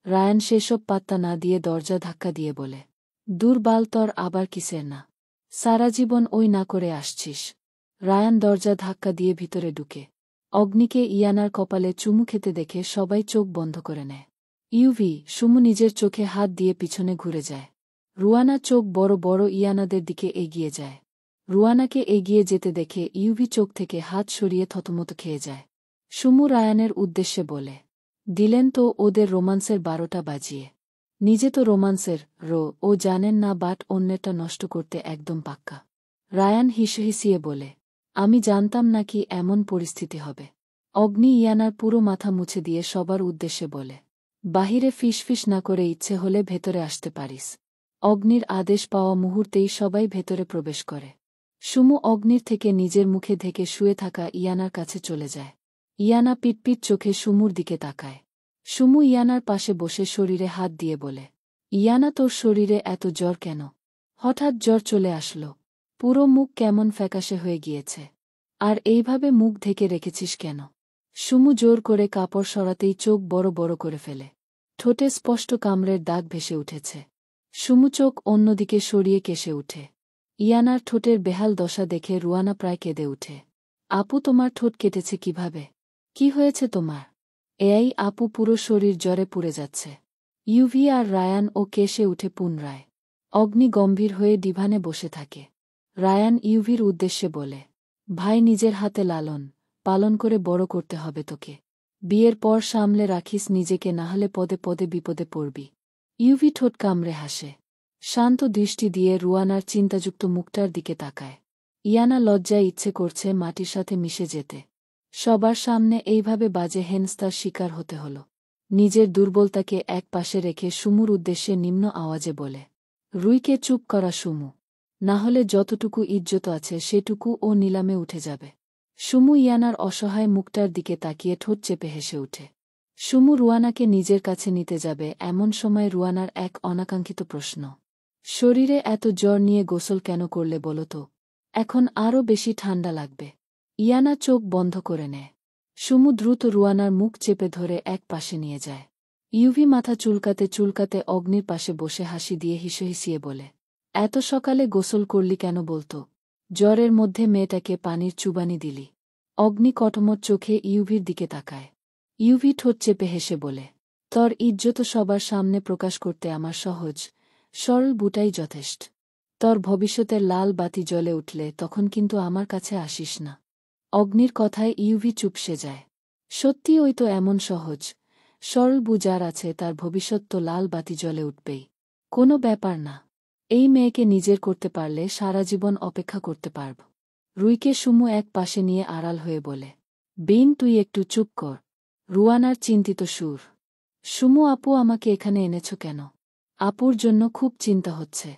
রায়ান সেসব পাত্তা না দিয়ে দরজা ধাক্কা দিয়ে বলে, দুর্বাল তর আবার কিসের না? সারা জীবন ওই না করে আসছিস। রায়ান দরজা ধাক্কা দিয়ে ভিতরে ঢুকে। অগ্নিকে ইয়ানার কপালে চুমু খেতে দেখে সবাই চোখ বন্ধ করে নেয়। ইউভি, সুমু নিজের চোখে হাত দিয়ে পিছনে ঘুরে যায়। রুয়ানা চোখ বড় বড় ইয়ানাদের দিকে এগিয়ে যায়। রুয়ানাকে এগিয়ে যেতে দেখে ইউভি চোখ থেকে হাত সরিয়ে থতমত খেয়ে যায়। সুমু রায়ানের উদ্দেশ্যে বলে, দিলেন তো ওদের রোমান্সের 12টা বাজিয়ে। নিজে তো রোমান্সের ও জানেন না, বাট অন্যেরটা নষ্ট করতে একদম পাক্কা। রায়ান হিসহিসিয়ে বলে, আমি জানতাম না কি এমন পরিস্থিতি হবে। অগ্নি ইয়ানার পুরো মাথা মুছে দিয়ে সবার উদ্দেশ্যে বলে, বাহিরে ফিসফিস না করে ইচ্ছে হলে ভেতরে আসতে পারিস। অগ্নির আদেশ পাওয়া মুহূর্তেই সবাই ভেতরে প্রবেশ করে। সুমু অগ্নির থেকে নিজের মুখে ঢেকে শুয়ে থাকা ইয়ানার কাছে চলে যায়। ইয়ানা পিটপিট চোখে সুমুর দিকে তাকায়। সুমু ইয়ানার পাশে বসে শরীরে হাত দিয়ে বলে, ইয়ানা তোর শরীরে এত জ্বর কেন? হঠাৎ জ্বর চলে আসলো। পুরো মুখ কেমন ফ্যাকাশে হয়ে গিয়েছে। আর এইভাবে মুখ ঢেকে রেখেছিস কেন? সুমু জোর করে কাপড় সরাতেই চোখ বড় বড় করে ফেলে। ঠোঁটে স্পষ্ট কামড়ের দাগ ভেসে উঠেছে। সুমু চোখ অন্যদিকে সরিয়ে কেসে উঠে। ইয়ানার ঠোঁটের বেহাল দশা দেখে রুয়ানা প্রায় কেঁদে উঠে। আপু, তোমার ঠোঁট কেটেছে কিভাবে? কি হয়েছে তোমার? এই আপু, পুরো শরীর জ্বরে পুড়ে যাচ্ছে। ইউভি আর রায়ান ও কেসে উঠে পুনরায়। অগ্নি গম্ভীর হয়ে ডিভানে বসে থাকে। রায়ান ইউভির উদ্দেশ্যে বলে, ভাই, নিজের হাতে লালন পালন করে বড় করতে হবে তোকে। বিয়ের পর সামলে রাখিস নিজেকে, নাহলে পদে পদে বিপদে পড়বি। ইউভি ঠোঁট কামড়ে হাসে। শান্ত দৃষ্টি দিয়ে রুয়ানার চিন্তাযুক্ত মুখটার দিকে তাকায়। ইয়ানা লজ্জায় ইচ্ছে করছে মাটির সাথে মিশে যেতে। সবার সামনে এইভাবে বাজে হেনস্তার শিকার হতে হল। নিজের দুর্বলতাকে এক পাশে রেখে সুমুর উদ্দেশ্যে নিম্ন আওয়াজে বলে, রুইকে চুপ করা সুমু, না হলে যতটুকু ইজ্জত আছে সেটুকু ও নিলামে উঠে যাবে। সুমু ইয়ানার অসহায় মুখটার দিকে তাকিয়ে ঠোঁট চেপে হেসে ওঠে। সুমু রুয়ানাকে নিজের কাছে নিতে যাবে এমন সময় রুয়ানার এক অনাকাঙ্ক্ষিত প্রশ্ন, শরীরে এত জ্বর নিয়ে গোসল কেন করলে বলো তো? এখন আরও বেশি ঠান্ডা লাগবে। ইয়ানা চোখ বন্ধ করে নেয়। সুমু দ্রুত রুয়ানার মুখ চেপে ধরে এক পাশে নিয়ে যায়। ইউভি মাথা চুলকাতে চুলকাতে অগ্নির পাশে বসে হাসি দিয়ে হিসহিসিয়ে বলে, এত সকালে গোসল করলি কেন বলতো? জ্বরের মধ্যে মেয়েটাকে পানির চুবানি দিলি? অগ্নি কটমট চোখে ইউভির দিকে তাকায়। ইউভি ঠোঁট চেপে হেসে বলে, তোর ইজ্জত সবার সামনে প্রকাশ করতে আমার সহজ সরল বুটাই যথেষ্ট। তোর ভবিষ্যতের লাল বাতি জ্বলে উঠলে তখন কিন্তু আমার কাছে আসিস না। অগ্নির কথায় ইউভি চুপসে যায়। সত্যি, ওই তো এমন সহজ সরল বুজার আছে, তার ভবিষ্যৎ তো লাল বাতি জ্বলে উঠবেই। কোনো ব্যাপার না। এই মেয়েকে নিজের করতে পারলে সারা জীবন অপেক্ষা করতে পারব। রুইকে সুমু এক পাশে নিয়ে আড়াল হয়ে বলে, বিন, তুই একটু চুপ কর। রুয়ানার চিন্তিত সুর। সুমু আপু, আমাকে এখানে এনেছ কেন? আপুর জন্য খুব চিন্তা হচ্ছে।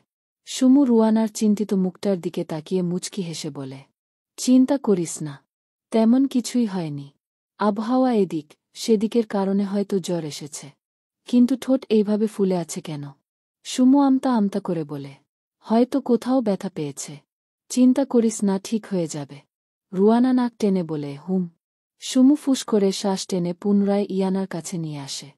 সুমু রুয়ানার চিন্তিত মুখটার দিকে তাকিয়ে মুচকি হেসে বলে, চিন্তা করিস না, তেমন কিছুই হয়নি। আবহাওয়া এদিক সেদিকের কারণে হয়তো জ্বর এসেছে। কিন্তু ঠোঁট এইভাবে ফুলে আছে কেন? সুমু আমতা আমতা করে বলে, হয়তো কোথাও ব্যথা পেয়েছে। চিন্তা করিস না, ঠিক হয়ে যাবে। রুয়ানা নাক টেনে বলে, হুম। সুমু ফুস করে শ্বাস টেনে পুনরায় ইয়ানার কাছে নিয়ে আসে।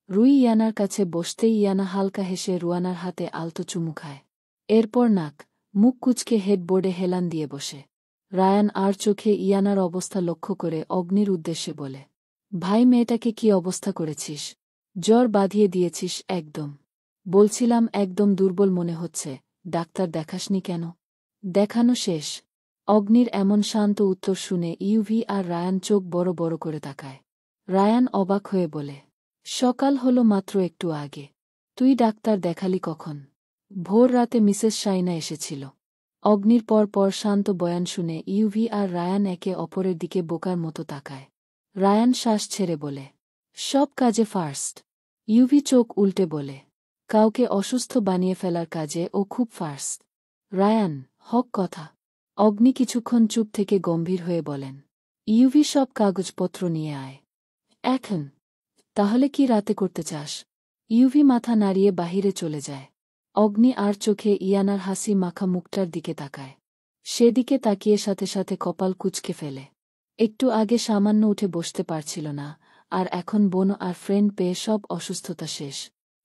রুই ইয়ানার কাছে বসতেই ইয়ানা হালকা হেসে রুয়ানার হাতে আলতো চুমু খায়। এরপর নাক মুখ কুচকে হেডবোর্ডে হেলান দিয়ে বসে। রায়ান আর চোখে ইয়ানার অবস্থা লক্ষ্য করে অগ্নির উদ্দেশ্যে বলে, ভাই, মেয়েটাকে কি অবস্থা করেছিস? জ্বর বাঁধিয়ে দিয়েছিস একদম। বলছিলাম একদম দুর্বল মনে হচ্ছে, ডাক্তার দেখাসনি কেন? দেখানো শেষ। অগ্নির এমন শান্ত উত্তর শুনে ইউভি আর রায়ান চোখ বড় বড় করে তাকায়। রায়ান অবাক হয়ে বলে, সকাল হলো মাত্র একটু আগে। তুই ডাক্তার দেখালি কখন? ভোর রাতে মিসেস শাইনা এসেছিল। অগ্নির পর পর শান্ত বয়ান শুনে ইউভি আর রায়ান একে অপরের দিকে বোকার মতো তাকায়। রায়ান শ্বাস ছেড়ে বলে, সব কাজে ফার্স্ট। ইউভি চোখ উল্টে বলে, কাউকে অসুস্থ বানিয়ে ফেলার কাজে ও খুব ফার্স্ট। রায়ান, হক কথা। অগ্নি কিছুক্ষণ চুপ থেকে গম্ভীর হয়ে বলেন, ইউভি সব কাগজপত্র নিয়ে আয়। এখন? তাহলে কি রাতে করতে চাস? ইউভি মাথা নাড়িয়ে বাহিরে চলে যায়। অগ্নি আর চোখে ইয়ানার হাসি মাখা মুখটার দিকে তাকায়। সেদিকে তাকিয়ে সাথে সাথে কপাল কুঁচকে ফেলে। একটু আগে সামান্য উঠে বসতে পারছিল না, আর এখন বোন আর ফ্রেন্ড পেয়ে সব অসুস্থতা শেষ।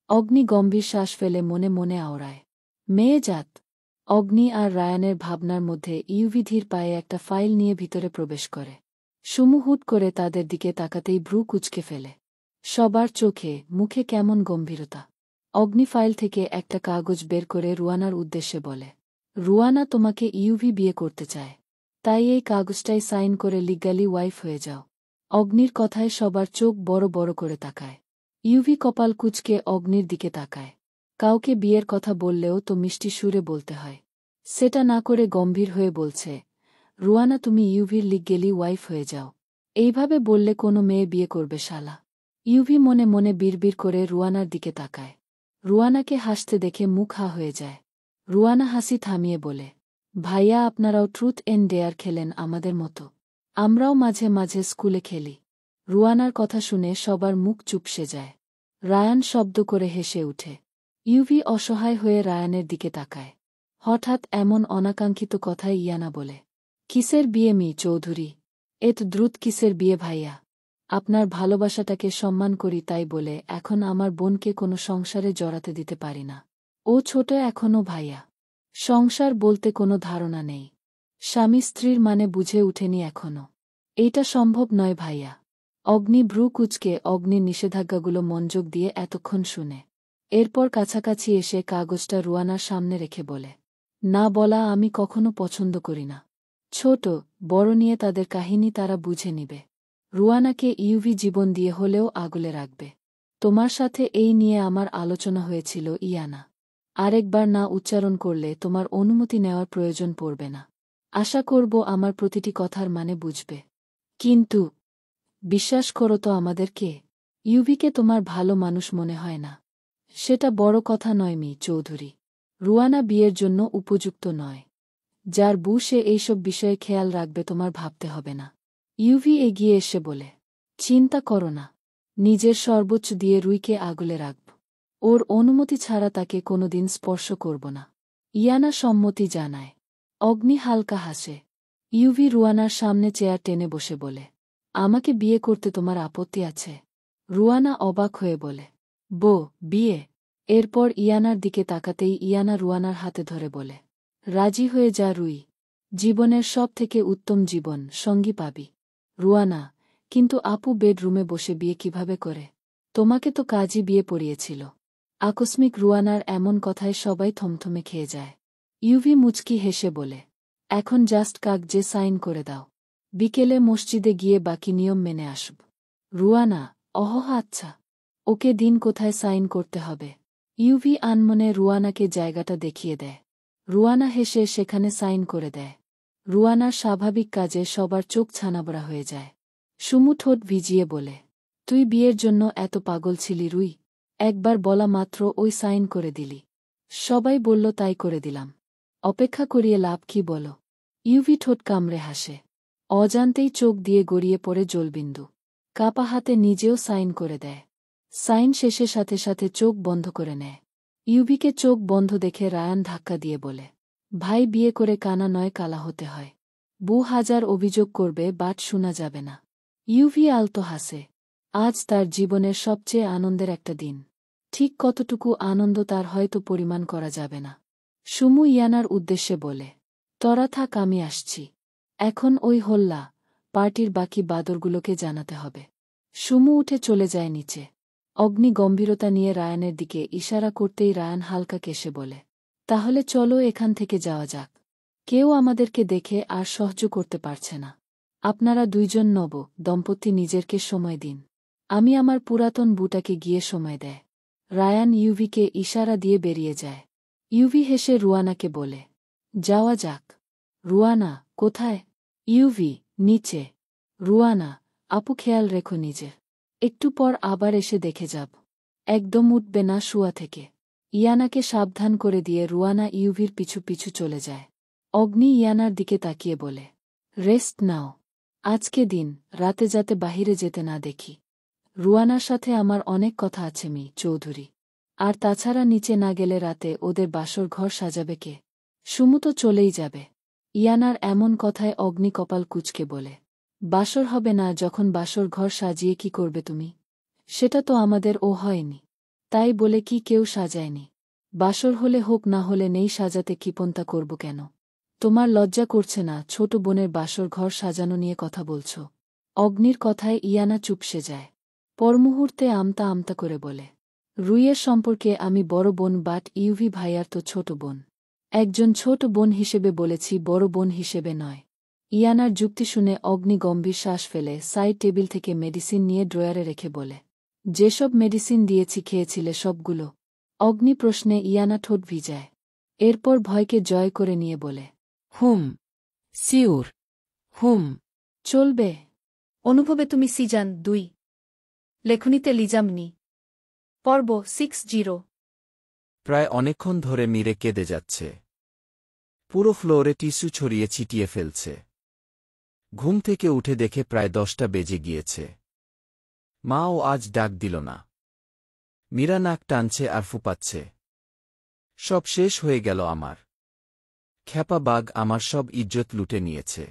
অগ্নি গম্ভীর শ্বাস ফেলে মনে মনে আওড়ায়, মেয়ে জাত। অগ্নি আর রায়ানের ভাবনার মধ্যে ইউভি ধীর পায়ে একটা ফাইল নিয়ে ভিতরে প্রবেশ করে। সুমু হুট করে তাদের দিকে তাকাতেই ভ্রু কুঁচকে ফেলে। সবার চোখে মুখে কেমন গম্ভীরতা। অগ্নি ফাইল থেকে একটা কাগজ বের করে রুয়ানার উদ্দেশ্যে বলে, রুয়ানা, তোমাকে ইউভি বিয়ে করতে চায়। তাই এই কাগজটাই সাইন করে লিগ্যালি ওয়াইফ হয়ে যাও। অগ্নির কথায় সবার চোখ বড় বড় করে তাকায়। ইউভি কপাল কুঁচকে অগ্নির দিকে তাকায়। কাউকে বিয়ের কথা বললেও তো মিষ্টি সুরে বলতে হয়। সেটা না করে গম্ভীর হয়ে বলছে, রুয়ানা, তুমি ইউভির লিগ্যালি ওয়াইফ হয়ে যাও। এইভাবে বললে কোনো মেয়ে বিয়ে করবে শালা? ইউভি মনে মনে বিড়বিড় করে রুয়ানার দিকে তাকায়। রুয়ানাকে হাসতে দেখে মুখ হা হয়ে যায়। রুয়ানা হাসি থামিয়ে বলে, ভাইয়া, আপনারাও ট্রুথ এন্ড ডেয়ার খেলেন আমাদের মতো? আমরাও মাঝে মাঝে স্কুলে খেলি। রুয়ানার কথা শুনে সবার মুখ চুপসে যায়। রায়ান শব্দ করে হেসে উঠে। ইউভি অসহায় হয়ে রায়ানের দিকে তাকায়। হঠাৎ এমন অনাকাঙ্ক্ষিত কথায় ইয়ানা বলে, কিসের বিয়ে মি চৌধুরী? এত দ্রুত কিসের বিয়ে ভাইয়া? আপনার ভালোবাসাটাকে সম্মান করি তাই বলে এখন আমার বোনকে কোনো সংসারে জড়াতে দিতে পারি না। ও ছোট এখনও ভাইয়া। সংসার বলতে কোনো ধারণা নেই। স্বামী স্ত্রীর মানে বুঝে উঠেনি এখনও। এইটা সম্ভব নয় ভাইয়া। অগ্নি ভ্রু কুচকে অগ্নির নিষেধাজ্ঞাগুলো মনোযোগ দিয়ে এতক্ষণ শুনে। এরপর কাছাকাছি এসে কাগজটা রুয়ানার সামনে রেখে বলে, না বলা আমি কখনো পছন্দ করি না। ছোট বড় নিয়ে তাদের কাহিনী তারা বুঝে নিবে। রুয়ানাকে ইউভি জীবন দিয়ে হলেও আগলে রাখবে। তোমার সাথে এই নিয়ে আমার আলোচনা হয়েছিল ইয়ানা। আরেকবার না উচ্চারণ করলে তোমার অনুমতি নেওয়ার প্রয়োজন পড়বে না। আশা করব আমার প্রতিটি কথার মানে বুঝবে। কিন্তু বিশ্বাস করো তো আমাদেরকে, ইউভিকে তোমার ভালো মানুষ মনে হয় না। সেটা বড় কথা নয় মি চৌধুরী। রুয়ানা বিয়ের জন্য উপযুক্ত নয়। যার বউ সে এইসব বিষয়ে খেয়াল রাখবে তোমার ভাবতে হবে না। ইউভি এগিয়ে এসে বলে, চিন্তা করো না। নিজের সর্বোচ্চ দিয়ে রুইকে আগলে রাখব। ওর অনুমতি ছাড়া তাকে কোনোদিন স্পর্শ করব না। ইয়ানা সম্মতি জানায়। অগ্নি হালকা হাসে। ইউভি রুয়ানার সামনে চেয়ার টেনে বসে বলে, আমাকে বিয়ে করতে তোমার আপত্তি আছে? রুয়ানা অবাক হয়ে বলে, বিয়ে? এরপর ইয়ানার দিকে তাকাতেই ইয়ানা রুয়ানার হাতে ধরে বলে, রাজি হয়ে যা রুই। জীবনের সব থেকে উত্তম জীবন সঙ্গী পাবি। রুয়ানা, কিন্তু আপু বেডরুমে বসে বিয়ে কিভাবে করে? তোমাকে তো কাজই বিয়ে পড়িয়েছিল। আকস্মিক রুয়ানার এমন কথায় সবাই থমথমে খেয়ে যায়। ইউভি মুচকি হেসে বলে, এখন জাস্ট কাগজে সাইন করে দাও। বিকেলে মসজিদে গিয়ে বাকি নিয়ম মেনে আসব। রুয়ানা, আচ্ছা। ওকে দিন কোথায় সাইন করতে হবে? ইউভি আনমনে রুয়ানাকে জায়গাটা দেখিয়ে দেয়। রুয়ানা হেসে সেখানে সাইন করে দেয়। রুয়ানার স্বাভাবিক কাজে সবার চোখ ছানাবড়া হয়ে যায়। সুমু ঠোঁট ভিজিয়ে বলে, তুই বিয়ের জন্য এত পাগল ছিলি রুই? একবার বলা মাত্র ওই সাইন করে দিলি। সবাই বলল তাই করে দিলাম। অপেক্ষা করিয়ে লাভ কি বলো? ইউভি ঠোঁট কামড়ে হাসে। অজান্তেই চোখ দিয়ে গড়িয়ে পড়ে জলবিন্দু। কাপা হাতে নিজেও সাইন করে দেয়। সাইন শেষে সাথে সাথে চোখ বন্ধ করে নেয়। ইউভিকে চোখ বন্ধ দেখে রায়ান ধাক্কা দিয়ে বলে, ভাই বিয়ে করে কানা নয় কালা হতে হয়। বউ হাজার অভিযোগ করবে বাট শোনা যাবে না। ইউভি আলতো হাসে। আজ তার জীবনের সবচেয়ে আনন্দের একটা দিন। ঠিক কতটুকু আনন্দ তার হয়তো পরিমাণ করা যাবে না। সুমু ইয়ানার উদ্দেশ্যে বলে, তোরা থাক আমি আসছি। এখন ওই হল্লা পার্টির বাকি বাদরগুলোকে জানাতে হবে। সুমু উঠে চলে যায় নিচে। অগ্নি গম্ভীরতা নিয়ে রায়ানের দিকে ইশারা করতেই রায়ান হালকা কেশে বলে, তাহলে চলো এখান থেকে যাওয়া যাক। কেউ আমাদেরকে দেখে আর সহ্য করতে পারছে না। আপনারা দুইজন নব দম্পতি নিজেরকে সময় দিন। আমি আমার পুরাতন বুটাকে গিয়ে সময় দেয়। রায়ান ইউভিকে ইশারা দিয়ে বেরিয়ে যায়। ইউভি হেসে রুয়ানাকে বলে, যাওয়া যাক। রুয়ানা, কোথায়? ইউভি, নিচে। রুয়ানা, আপু খেয়াল রেখো নিজে। একটু পর আবার এসে দেখে যাব। একদম উঠবে না শুয়া থেকে। ইয়ানাকে সাবধান করে দিয়ে রুয়ানা ইউভির পিছু পিছু চলে যায়। অগ্নি ইয়ানার দিকে তাকিয়ে বলে, রেস্ট নাও। আজকে দিন রাতে যাতে বাহিরে যেতে না দেখি। রুয়ানার সাথে আমার অনেক কথা আছে চৌধুরী। আর তাছাড়া নিচে না গেলে রাতে ওদের বাসর ঘর সাজাবে কে? সুমু তো চলেই যাবে। ইয়ানার এমন কথায় অগ্নি কপাল কুঁচকে বলে, বাসর হবে না যখন বাসর ঘর সাজিয়ে কি করবে তুমি? সেটা তো আমাদের ও হয়নি। তাই বলে কি কেউ সাজায়নি? বাসর হলে হোক না হলে নেই সাজাতে কিপন্তা করব কেন? তোমার লজ্জা করছে না ছোট বোনের বাসর ঘর সাজানো নিয়ে কথা বলছ? অগ্নির কথায় ইয়ানা চুপসে যায়। পরমুহূর্তে আমতা আমতা করে বলে, রুইয়ের সম্পর্কে আমি বড় বোন বাট ইউভি ভাইয়ার তো ছোট বোন। একজন ছোট বোন হিসেবে বলেছি বড় বোন হিসেবে নয়। ইয়ানার যুক্তি শুনে অগ্নি গম্ভীর শ্বাস ফেলে সাইড টেবিল থেকে মেডিসিন নিয়ে ড্রয়ারে রেখে বলে, যেসব মেডিসিন দিয়েছি খেয়েছিলে সবগুলো? অগ্নি প্রশ্নে ইয়ানা ঠোঁট ভিজায়। এরপর ভয়কে জয় করে নিয়ে বলে, হুম। সিউর। হুম। চলবে। অনুভবে তুমি সিজান 2। লেখনীতে লিজামনি। পর্ব 60। প্রায় অনেকক্ষণ ধরে মিরে কেঁদে যাচ্ছে। পুরো ফ্লোরে টিস্যু ছড়িয়ে ছিটিয়ে ফেলছে। ঘুম থেকে উঠে দেখে প্রায় 10টা বেজে গিয়েছে। মাও আজ ডাক দিল না। মীরা নাক টানছে আর ফুপাচ্ছে। সব শেষ হয়ে গেল আমার। খ্যাপা বাঘ আমার সব ইজ্জত লুটে নিয়েছে।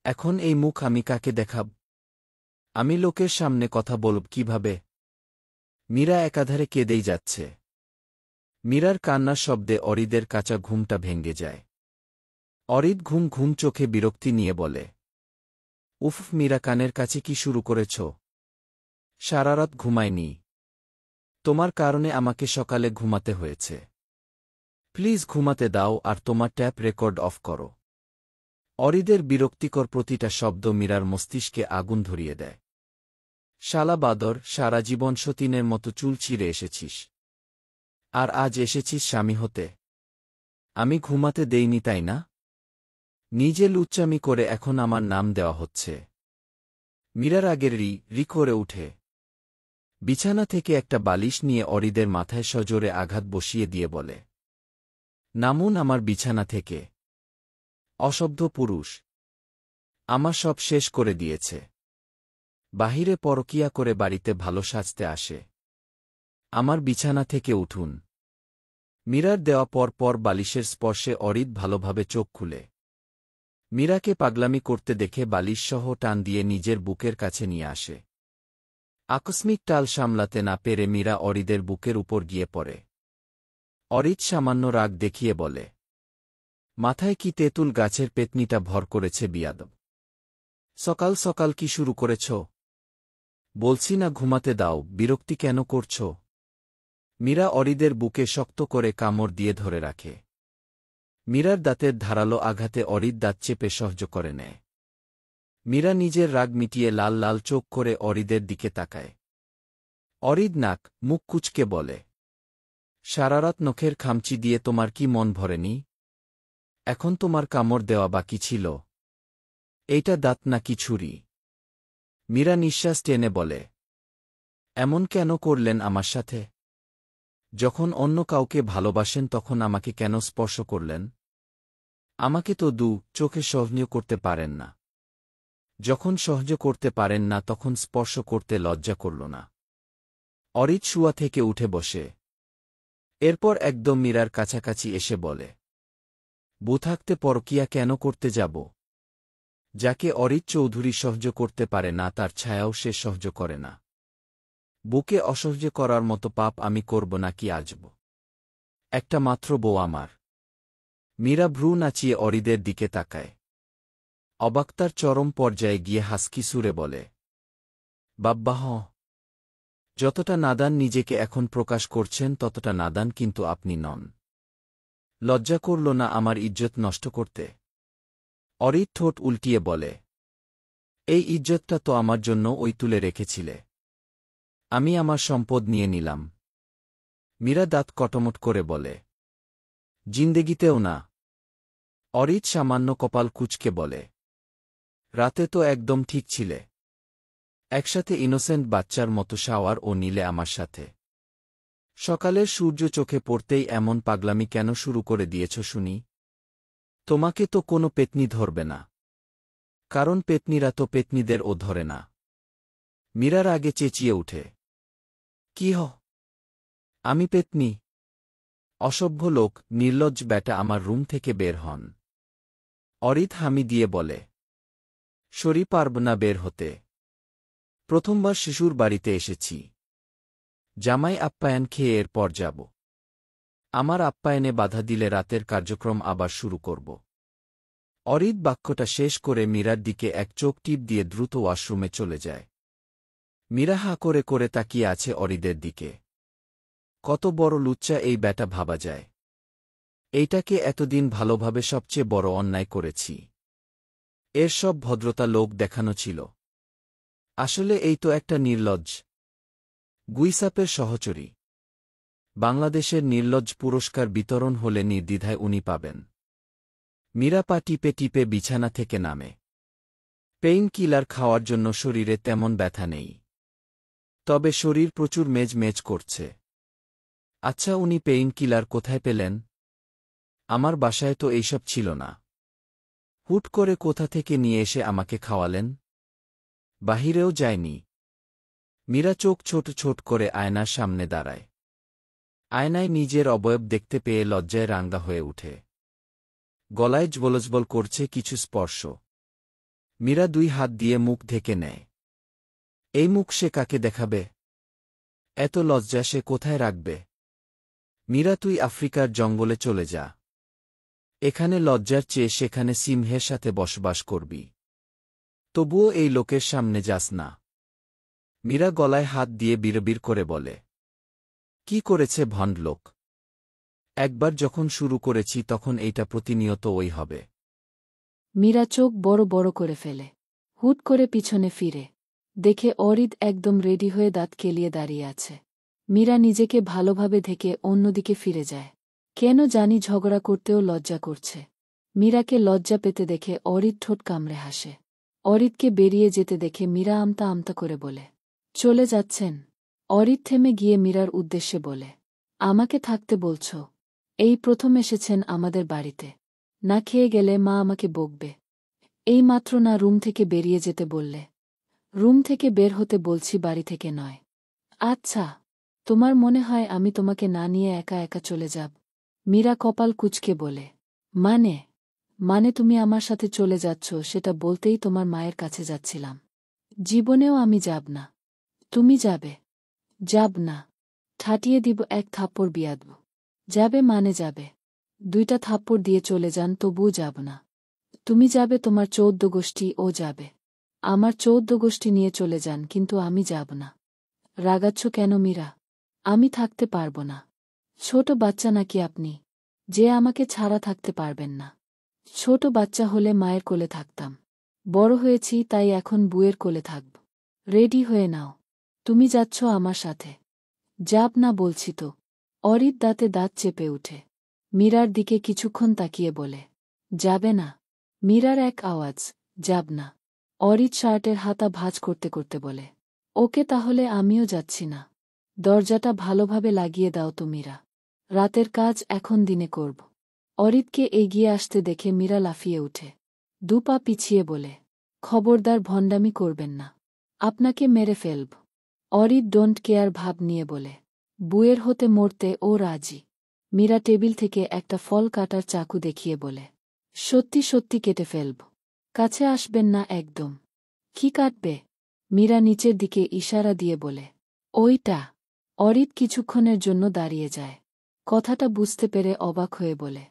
এখন এই মুখ আমি কাকে দেখাব? আমি লোকের সামনে কথা বলব কিভাবে? মীরা একাধারে কেঁদেই যাচ্ছে। মীরার কান্নার শব্দে অরিদের কাঁচা ঘুমটা ভেঙে যায়। অরিদ ঘুম ঘুম চোখে বিরক্তি নিয়ে বলে, উফ মীরা কানের কাছে কি শুরু করেছ? সারারাত ঘুমায়নি। তোমার কারণে আমাকে সকালে ঘুমাতে হয়েছে। প্লিজ ঘুমাতে দাও আর তোমার ট্যাপ রেকর্ড অফ করো। অরিদের বিরক্তিকর প্রতিটা শব্দ মীরার মস্তিষ্কে আগুন ধরিয়ে দেয়। শালা বাদর, সারা জীবন সতীনের মতো চুল ছিঁড়ে এসেছিস। আর আজ এসেছিস স্বামী হতে। আমি ঘুমাতে দেইনি তাই না? নিজে লুচ্চামি করে এখন আমার নাম দেওয়া হচ্ছে। মীরার আগের রি করে উঠে বিছানা থেকে একটা বালিশ নিয়ে অরিদের মাথায় সজোরে আঘাত বসিয়ে দিয়ে বলে, নামুন আমার বিছানা থেকে। অশব্দ পুরুষ আমার সব শেষ করে দিয়েছে। বাহিরে পরকিয়া করে বাড়িতে ভালো সাজতে আসে। আমার বিছানা থেকে উঠুন। মীরার দেওয়া পর বালিশের স্পর্শে অরিদ ভালোভাবে চোখ খুলে। মীরাকে পাগলামি করতে দেখে বালিশসহ টান দিয়ে নিজের বুকের কাছে নিয়ে আসে। আকস্মিক টাল সামলাতে না পেরে মীরা অরিদের বুকের উপর গিয়ে পড়ে। অরিদ সামান্য রাগ দেখিয়ে বলে, মাথায় কি তেঁতুল গাছের পেতনিটা ভর করেছে বিয়াদব? সকাল সকাল কি শুরু করেছ? বলছি না ঘুমাতে দাও, বিরক্তি কেন করছ? মীরা অরিদের বুকে শক্ত করে কামড় দিয়ে ধরে রাখে। মীরার দাঁতের ধারালো আঘাতে অরিদ দাঁত চেপে সহ্য করে নেয়। মীরা নিজের রাগ মিটিয়ে লাল লাল চোখ করে অরিদের দিকে তাকায়। অরিদ নাক মুখ কুচকে বলে, সারারাত নখের খামচি দিয়ে তোমার কি মন ভরেনি? এখন তোমার কামড় দেওয়া বাকি ছিল। এইটা দাঁত নাকি ছুরি? মীরা নিঃশ্বাস টেনে বলে, এমন কেন করলেন আমার সাথে? যখন অন্য কাউকে ভালোবাসেন তখন আমাকে কেন স্পর্শ করলেন? আমাকে তো চোখে সহ্য করতে পারেন না। যখন সহ্য করতে পারেন না তখন স্পর্শ করতে লজ্জা করল না। অরিত শুয়া থেকে উঠে বসে। এরপর একদম মীরার কাছাকাছি এসে বলে, বউ থাকতে পরকিয়া কেন করতে যাব? যাকে অরিত চৌধুরী সহ্য করতে পারে না তার ছায়াও সে সহ্য করে না। বুকে অসহ্য করার মতো পাপ আমি করব নাকি আজব? একটা মাত্র বউ আমার। মীরা ভ্রু নাচিয়ে অরিদের দিকে তাকায়। অবাক্তার চরম পর্যায়ে গিয়ে হাসকি সুরে বলে, বাব্বাহ! যতটা নাদান নিজেকে এখন প্রকাশ করছেন ততটা নাদান কিন্তু আপনি নন। লজ্জা করল না আমার ইজ্জত নষ্ট করতে? অরিত ঠোঁট উল্টিয়ে বলে, এই ইজ্জতটা তো আমার জন্য ওই তুলে রেখেছিলে। আমি আমার সম্পদ নিয়ে নিলাম। মীরা দাঁত কটমট করে বলে, জিন্দেগিতেও না। অরিত সামান্য কপাল কুঁচকে বলে, রাতে তো একদম ঠিক ছিলে। একসাথে ইনোসেন্ট বাচ্চার মতো শাওয়ার ও নিলে আমার সাথে। সকালের সূর্য চোখে পড়তেই এমন পাগলামি কেন শুরু করে দিয়েছ শুনি? তোমাকে তো কোনো পেতনি ধরবে না। কারণ পেতনিরা তো পেতনিদের ও ধরে না। মীরার আগে চেঁচিয়ে উঠে, কি হ? আমি পেতনি? অসভ্য লোক, নির্লজ্জ ব্যাটা, আমার রুম থেকে বের হন। অরিত হামি দিয়ে বলে, সরি, পারব না বের হতে। প্রথমবার শিশুর বাড়িতে এসেছি। জামাই আপ্যায়ন খেয়ে এরপর যাব। আমার আপ্যায়নে বাধা দিলে রাতের কার্যক্রম আবার শুরু করব। অরিত বাক্যটা শেষ করে মীরার দিকে এক চোখ টিপ দিয়ে দ্রুত ওয়াশরুমে চলে যায়। মীরা হাঁ করে করে তাকিয়ে আছে অরিদের দিকে। কত বড় লুচ্চা এই ব্যাটা ভাবা যায়। এইটাকে এতদিন ভালোভাবে সবচেয়ে বড় অন্যায় করেছি। এর সব ভদ্রতা লোক দেখানো ছিল। আসলে এই তো একটা নির্লজ্জ। গুইসাপের সহচরী। বাংলাদেশের নির্লজ্জ পুরস্কার বিতরণ হলে নির্দ্বিধায় উনি পাবেন। মীরা পা টিপে টিপে বিছানা থেকে নামে। পেইন কিলার খাওয়ার জন্য শরীরে তেমন ব্যথা নেই। তবে শরীর প্রচুর মেজ করছে। আচ্ছা, উনি পেইন কিলার কোথায় পেলেন? আমার বাসায় তো এইসব ছিল না। হুট করে কোথা থেকে নিয়ে এসে আমাকে খাওয়ালেন? বাহিরেও যায়নি। মীরা চোখ ছোট ছোট করে আয়নার সামনে দাঁড়ায়। আয়নায় নিজের অবয়ব দেখতে পেয়ে লজ্জায় রাঙ্গা হয়ে উঠে। গলায় জ্বলজ্বল করছে কিছু স্পর্শ। মীরা দুই হাত দিয়ে মুখ ঢেকে নেয়। এই মুখ সে কাকে দেখাবে? এত লজ্জা সে কোথায় রাখবে? মীরা, তুই আফ্রিকার জঙ্গলে চলে যা। এখানে লজ্জার চেয়ে সেখানে সিংহের সাথে বসবাস করবি। তবুও এই লোকের সামনে যাস না। মীরা গলায় হাত দিয়ে বিড়বিড় করে বলে, কি করেছে ভণ্ডলোক? একবার যখন শুরু করেছি তখন এইটা প্রতিনিয়ত ওই হবে। মীরা চোখ বড় বড় করে ফেলে। হুট করে পিছনে ফিরে দেখে অরিদ একদম রেডি হয়ে দাঁত কেলিয়ে দাঁড়িয়ে আছে। মীরা নিজেকে ভালোভাবে ঢেকে অন্যদিকে ফিরে যায়। কেন জানি ঝগড়া করতেও লজ্জা করছে। মীরাকে লজ্জা পেতে দেখে অরিদ ঠোঁট কামড়ে হাসে। অরিদকে বেরিয়ে যেতে দেখে মীরা আমতা আমতা করে বলে, চলে যাচ্ছেন? অরিদ থেমে গিয়ে মীরার উদ্দেশ্যে বলে, আমাকে থাকতে বলছ? এই প্রথম এসেছেন আমাদের বাড়িতে। না খেয়ে গেলে মা আমাকে বকবে। এই মাত্র না রুম থেকে বেরিয়ে যেতে বললে? রুম থেকে বের হতে বলছি, বাড়ি থেকে নয়। আচ্ছা, তোমার মনে হয় আমি তোমাকে না নিয়ে একা একা চলে যাব? মীরা কপাল কুঁচকে বলে, মানে তুমি আমার সাথে চলে যাচ্ছ সেটা বলতেই তোমার মায়ের কাছে যাচ্ছিলাম। জীবনেও আমি যাব না। তুমি যাবে? যাব না। ঠাটিয়ে দিব এক থাপ্পড় বিয়াদব। যাবে মানে যাবে। 2টা থাপ্পড় দিয়ে চলে যান, তবুও যাব না। তুমি যাবে, তোমার 14 গোষ্ঠী ও যাবে। আমার 14 গোষ্ঠী নিয়ে চলে যান, কিন্তু আমি যাব না। রাগাচ্ছ কেন মীরা? আমি থাকতে পারব না। ছোট বাচ্চা নাকি আপনি, যে আমাকে ছাড়া থাকতে পারবেন না? ছোট বাচ্চা হলে মায়ের কোলে থাকতাম। বড় হয়েছি তাই এখন বুয়ের কোলে থাকব। রেডি হয়ে নাও। তুমি যাচ্ছ আমার সাথে? যাব না বলছি তো। অরিদ দাঁতে দাঁত চেপে উঠে মীরার দিকে কিছুক্ষণ তাকিয়ে বলে, যাবে না? মীরার এক আওয়াজ, যাব না। অরিদ শার্টের হাতা ভাঁজ করতে করতে বলে, ওকে, তাহলে আমিও যাচ্ছি না। দরজাটা ভালোভাবে লাগিয়ে দাও তো মীরা। রাতের কাজ এখন দিনে করব। অরিদকে এগিয়ে আসতে দেখে মীরা লাফিয়ে উঠে। দুপা পিছিয়ে বলে, খবরদার ভণ্ডামি করবেন না। আপনাকে মেরে ফেলব। অরিদ ডোন্ট কেয়ার ভাব নিয়ে বলে, বুয়ের হতে মরতে ও রাজি। মীরা টেবিল থেকে একটা ফল কাটার চাকু দেখিয়ে বলে, সত্যি সত্যি কেটে ফেলব। কাছে আসবেন না একদম। কি কাটবে? মীরা নিচের দিকে ইশারা দিয়ে বলে, ওইটা। অরিদ কিছুক্ষণের জন্য দাঁড়িয়ে যায়। কথাটা বুঝতে পেরে অবাক হয়ে বলে,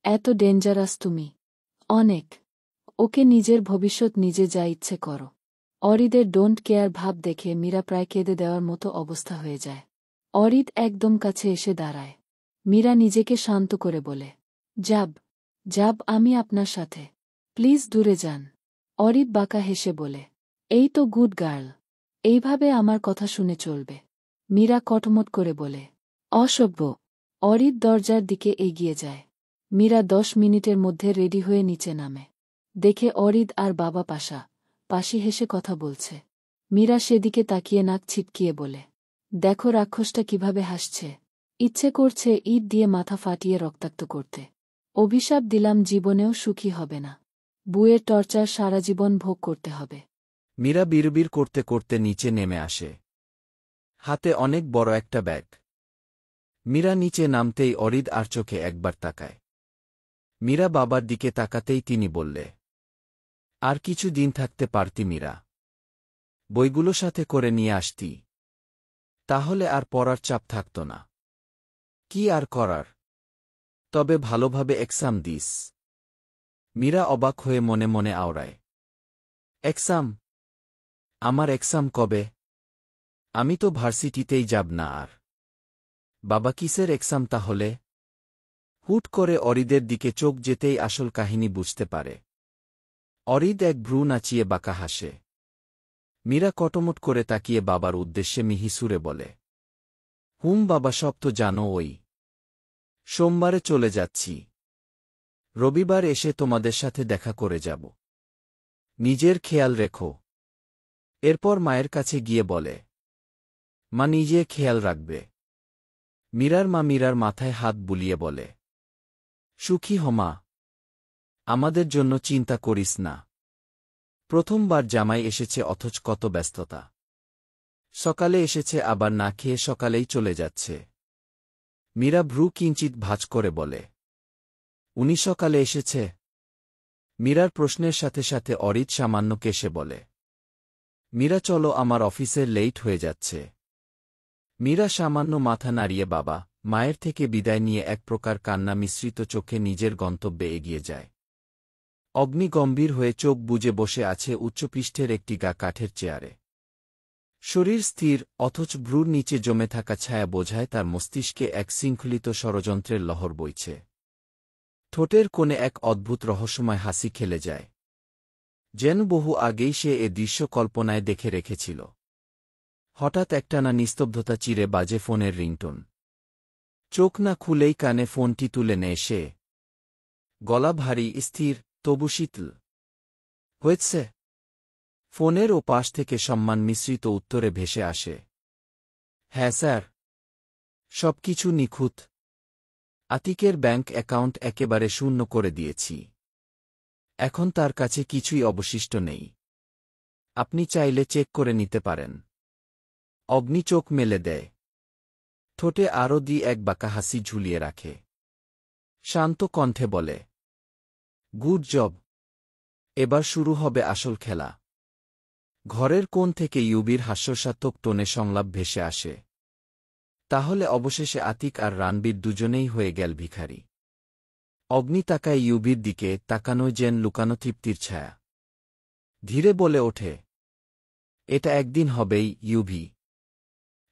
এত ডেঞ্জারাস তুমি? অনেক। ওকে নিজের ভবিষ্যৎ নিজে যা ইচ্ছে করো। অরিদের ডোন্ট কেয়ার ভাব দেখে মীরা প্রায় কেঁদে দেওয়ার মতো অবস্থা হয়ে যায়। অরিদ একদম কাছে এসে দাঁড়ায়। মীরা নিজেকে শান্ত করে বলে, যাব যাব, আমি আপনার সাথে। প্লিজ দূরে যান। অরিদ বাঁকা হেসে বলে, এই তো গুড গার্ল। এইভাবে আমার কথা শুনে চলবে। মীরা কটমট করে বলে, অসভ্য। অরিদ দরজার দিকে এগিয়ে যায়। মীরা 10 মিনিটের মধ্যে রেডি হয়ে নিচে নামে। দেখে অরিদ আর বাবা পাশি হেসে কথা বলছে। মীরা সেদিকে তাকিয়ে নাক ছিটকিয়ে বলে, দেখো রাক্ষসটা কিভাবে হাসছে। ইচ্ছে করছে ইট দিয়ে মাথা ফাটিয়ে রক্তাক্ত করতে। অভিশাপ দিলাম, জীবনেও সুখী হবে না। বুয়ের টর্চার সারা জীবন ভোগ করতে হবে। মীরা বিড়বিড় করতে করতে নিচে নেমে আসে। হাতে অনেক বড় একটা ব্যাগ। মীরা নিচে নামতেই অরিদ আর চোখে একবার তাকায়। মীরা বাবার দিকে তাকাতেই তিনি বললে, আর কিছু দিন থাকতে পারতি মীরা। বইগুলো সাথে করে নিয়ে আসতি। তাহলে আর পড়ার চাপ থাকত না। কি আর করার? তবে ভালোভাবে এক্সাম দিস। মীরা অবাক হয়ে মনে মনে আওড়ায়, এক্সাম? আমার এক্সাম কবে? আমি তো ভার্সিটিতেই যাব না আর। বাবা কিসের এক্সাম তাহলে? হুট করে অরিদের দিকে চোখ যেতেই আসল কাহিনী বুঝতে পারে। অরিদ এক ভ্রু নাচিয়ে বাঁকা হাসে। মীরা কটমট করে তাকিয়ে বাবার উদ্দেশ্যে মিহি সুরে বলে, হুম বাবা, সব তো জানো। ওই সোমবারে চলে যাচ্ছি। রবিবার এসে তোমাদের সাথে দেখা করে যাব। নিজের খেয়াল রেখো। এরপর মায়ের কাছে গিয়ে বলে, মা নিজে খেয়াল রাখবে। মীরার মা মীরার মাথায় হাত বুলিয়ে বলে, সুখী হমা। আমাদের জন্য চিন্তা করিস না। প্রথমবার জামাই এসেছে, অথচ কত ব্যস্ততা। সকালে এসেছে, আবার না খেয়ে সকালেই চলে যাচ্ছে। মীরা ভ্রু কিঞ্চিত ভাঁজ করে বলে, উনি সকালে এসেছে? মীরার প্রশ্নের সাথে সাথে অরিদ সামান্য কেশে বলে, মীরা চলো, আমার অফিসের লেট হয়ে যাচ্ছে। মীরা সামান্য মাথা নাড়িয়ে বাবা মায়ের থেকে বিদায় নিয়ে এক প্রকার কান্না মিশ্রিত চোখে নিজের গন্তব্যে এগিয়ে যায়। অগ্নি গম্ভীর হয়ে চোখ বুজে বসে আছে উচ্চপৃষ্ঠের একটি গা কাঠের চেয়ারে। শরীর স্থির, অথচ ভ্রুর নিচে জমে থাকা ছায়া বোঝায় তার মস্তিষ্কে এক শৃঙ্খলিত ষড়যন্ত্রের লহর বইছে। ঠোঁটের কোণে এক অদ্ভুত রহস্যময় হাসি খেলে যায়, যেন বহু আগেই সে এ দৃশ্য কল্পনায় দেখে রেখেছিল। হঠাৎ একটানা নিস্তব্ধতা চিরে বাজে ফোনের রিংটোন। চোখ না খুলেই কানে ফোনটি তুলে নেয় সে। গলা ভারী, স্থির, তবু শীতল। হয়েছে? ফোনের ও পাশ থেকে সম্মান মিশ্রিত উত্তরে ভেসে আসে, হ্যাঁ স্যার। সবকিছু নিখুঁত। আতিকের ব্যাংক অ্যাকাউন্ট একেবারে শূন্য করে দিয়েছি। এখন তার কাছে কিছুই অবশিষ্ট নেই। আপনি চাইলে চেক করে নিতে পারেন। অগ্নি চোখ মেলে দেয়। ঠোঁটে আরও এক বাঁকা হাসি ঝুলিয়ে রাখে। শান্ত কণ্ঠে বলে, গুড জব। এবার শুরু হবে আসল খেলা। ঘরের কোণ থেকে ইউবির হাস্যসাত্মক টোনে সংলাপ ভেসে আসে, তাহলে অবশেষে আতিক আর রানবীর দুজনেই হয়ে গেল ভিখারি। অগ্নি তাকায় ইউবির দিকে, তাকানোয় যেন লুকানো তৃপ্তির ছায়া। ধীরে বলে ওঠে, এটা একদিন হবেই ইউভি।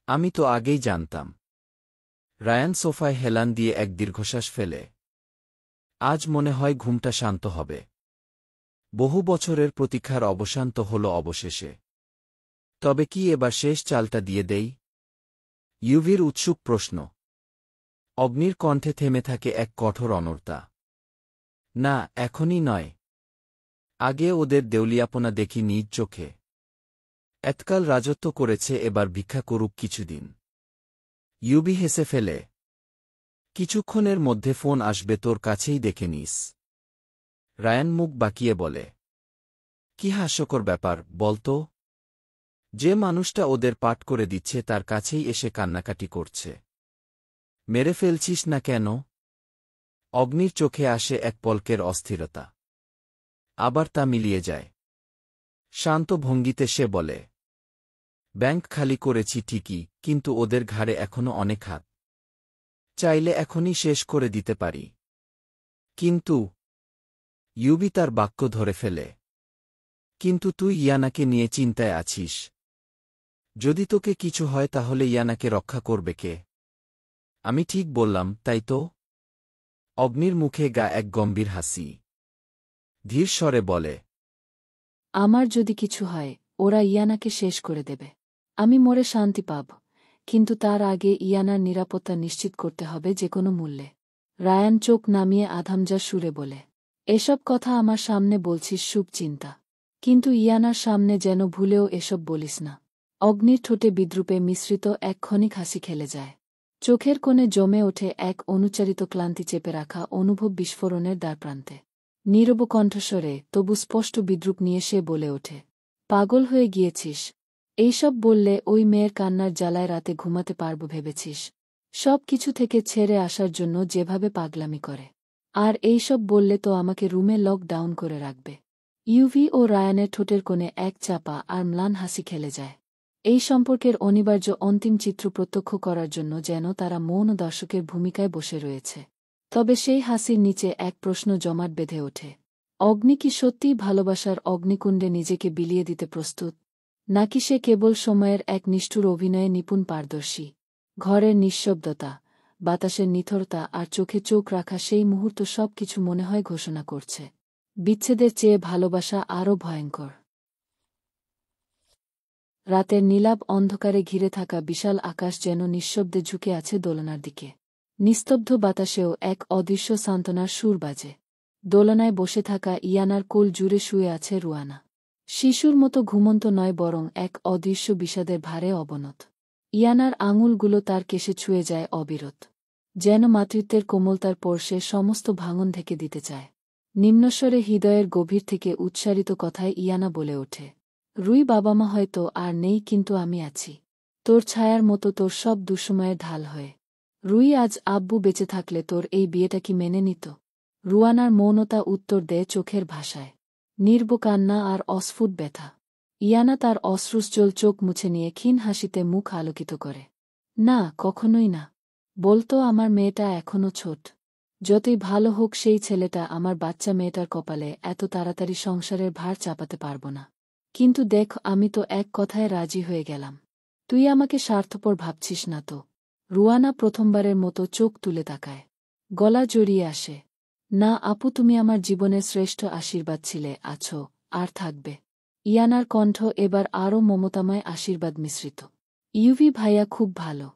আমি তো আগেই জানতাম। রায়ান সোফায় হেলান দিয়ে এক দীর্ঘশ্বাস ফেলে। আজ মনে হয় ঘুমটা শান্ত হবে। বহু বছরের প্রতীক্ষার অবসান তো হল অবশেষে। তবে কি এবার শেষ চালটা দিয়ে দেই? ইউভির উৎসুক প্রশ্ন। অগ্নির কণ্ঠে থেমে থাকে এক কঠোর অনড়তা। না, এখনই নয়। আগে ওদের দেউলিয়াপনা দেখি নিজ চোখে। এতকাল রাজত্ব করেছে, এবার ভিক্ষা করুক কিছুদিন। ইউবি হেসে ফেলে। কিছুক্ষণের মধ্যে ফোন আসবে তোর কাছেই দেখে নিস। রায়ান মুখ বাঁকিয়ে বলে, কি হাস্যকর ব্যাপার বলতো? যে মানুষটা ওদের পাঠ করে দিচ্ছে তার কাছেই এসে কান্নাকাটি করছে। মেরে ফেলছিস না কেন? অগ্নির চোখে আসে এক পলকের অস্থিরতা। আবার তা মিলিয়ে যায়। শান্ত ভঙ্গিতে সে বলে, ব্যাংক খালি করেছি ঠিকই, কিন্তু ওদের ঘাড়ে এখনো অনেক হাত। চাইলে এখনই শেষ করে দিতে পারি। কিন্তু ইউবি তার বাক্য ধরে ফেলে। কিন্তু তুই ইয়ানাকে নিয়ে চিন্তায় আছিস। যদি তোকে কিছু হয় তাহলে ইয়ানাকে রক্ষা করবে কে? আমি ঠিক বললাম, তাই তো? অগ্নির মুখে এক গম্ভীর হাসি। ধীর স্বরে বলে, আমার যদি কিছু হয় ওরা ইয়ানাকে শেষ করে দেবে। আমি মরে শান্তি পাব, কিন্তু তার আগে ইয়ানার নিরাপত্তা নিশ্চিত করতে হবে যে কোনো মূল্যে। রায়ান চোখ নামিয়ে আধামজা সুরে বলে, এসব কথা আমার সামনে বলছিস শুভ চিন্তা, কিন্তু ইয়ানার সামনে যেন ভুলেও এসব বলিস না। অগ্নির ঠোঁটে বিদ্রুপে মিশ্রিত এক ক্ষণিক হাসি খেলে যায়। চোখের কোণে জমে ওঠে এক অনুচ্চারিত ক্লান্তি, চেপে রাখা অনুভব বিস্ফোরণের দ্বারপ্রান্তে। নীরব কণ্ঠস্বরে তবু স্পষ্ট বিদ্রুপ নিয়ে সে বলে ওঠে, পাগল হয়ে গিয়েছিস? এইসব বললে ওই মেয়ের কান্নার জ্বালায় রাতে ঘুমাতে পারব ভেবেছিস? সব কিছু থেকে ছেড়ে আসার জন্য যেভাবে পাগলামি করে। আর এইসব বললে তো আমাকে রুমে লক ডাউন করে রাখবে। ইউভি ও রায়ানের ঠোঁটের কোণে এক চাপা আর ম্লান হাসি খেলে যায়। এই সম্পর্কের অনিবার্য অন্তিম চিত্র প্রত্যক্ষ করার জন্য যেন তারা মৌন দর্শকের ভূমিকায় বসে রয়েছে। তবে সেই হাসির নিচে এক প্রশ্ন জমাট বেঁধে ওঠে। অগ্নি কি সত্যিই ভালোবাসার অগ্নিকুণ্ডে নিজেকে বিলিয়ে দিতে প্রস্তুত, নাকি সে কেবল সময়ের এক নিষ্ঠুর অভিনয়ে নিপুণ পারদর্শী? ঘরের নিঃশব্দতা, বাতাসের নিথরতা আর চোখে চোখ রাখা সেই মুহূর্ত সব কিছু মনে হয় ঘোষণা করছে, বিচ্ছেদের চেয়ে ভালোবাসা আরও ভয়ঙ্কর। রাতের নীলাভ অন্ধকারে ঘিরে থাকা বিশাল আকাশ যেন নিঃশব্দে ঝুঁকে আছে দোলনার দিকে। নিস্তব্ধ বাতাসেও এক অদৃশ্য সান্ত্বনার সুর বাজে। দোলনায় বসে থাকা ইয়ানার কোল জুড়ে শুয়ে আছে রুয়ানা। শিশুর মতো ঘুমন্ত নয়, বরং এক অদৃশ্য বিষাদের ভারে অবনত। ইয়ানার আঙুলগুলো তার কেশে ছুঁয়ে যায় অবিরত, যেন মাতৃত্বের কোমলতার পরশে সমস্ত ভাঙন ঢেকে দিতে চায়। নিম্নস্বরে হৃদয়ের গভীর থেকে উচ্চারিত কথায় ইয়ানা বলে ওঠে, রুই বাবা-মা হয়তো আর নেই, কিন্তু আমি আছি, তোর ছায়ার মতো, তোর সব দুঃসময়ের ঢাল হয়ে। রুই, আজ আব্বু বেঁচে থাকলে তোর এই বিয়েটা কি মেনে নিত? রুয়ানার মৌনতা উত্তর দেয় চোখের ভাষায়, নির্ব কান্না আর অস্ফুট ব্যথা। ইয়ানা তার অশ্রুজ্জ্বল চোখ মুছে নিয়ে ক্ষীণ হাসিতে মুখ আলোকিত করে। না, কখনোই না। বলতো, আমার মেয়েটা এখনো ছোট। যতই ভালো হোক সেই ছেলেটা, আমার বাচ্চা মেয়েটার কপালে এত তাড়াতাড়ি সংসারের ভার চাপাতে পারব না। কিন্তু দেখ, আমি তো এক কথায় রাজি হয়ে গেলাম। তুই আমাকে স্বার্থপর ভাবছিস না তো? রুয়ানা প্রথমবারের মতো চোখ তুলে তাকায়, গলা জড়িয়ে আসে। না আপু, তুমি আমার জীবনের শ্রেষ্ঠ আশীর্বাদ ছিলে, আছো, আর থাকবে। ইয়ানার কণ্ঠ এবার আরও মমতাময় আশীর্বাদ মিশ্রিত। ইউভি ভাইয়া খুব ভালো।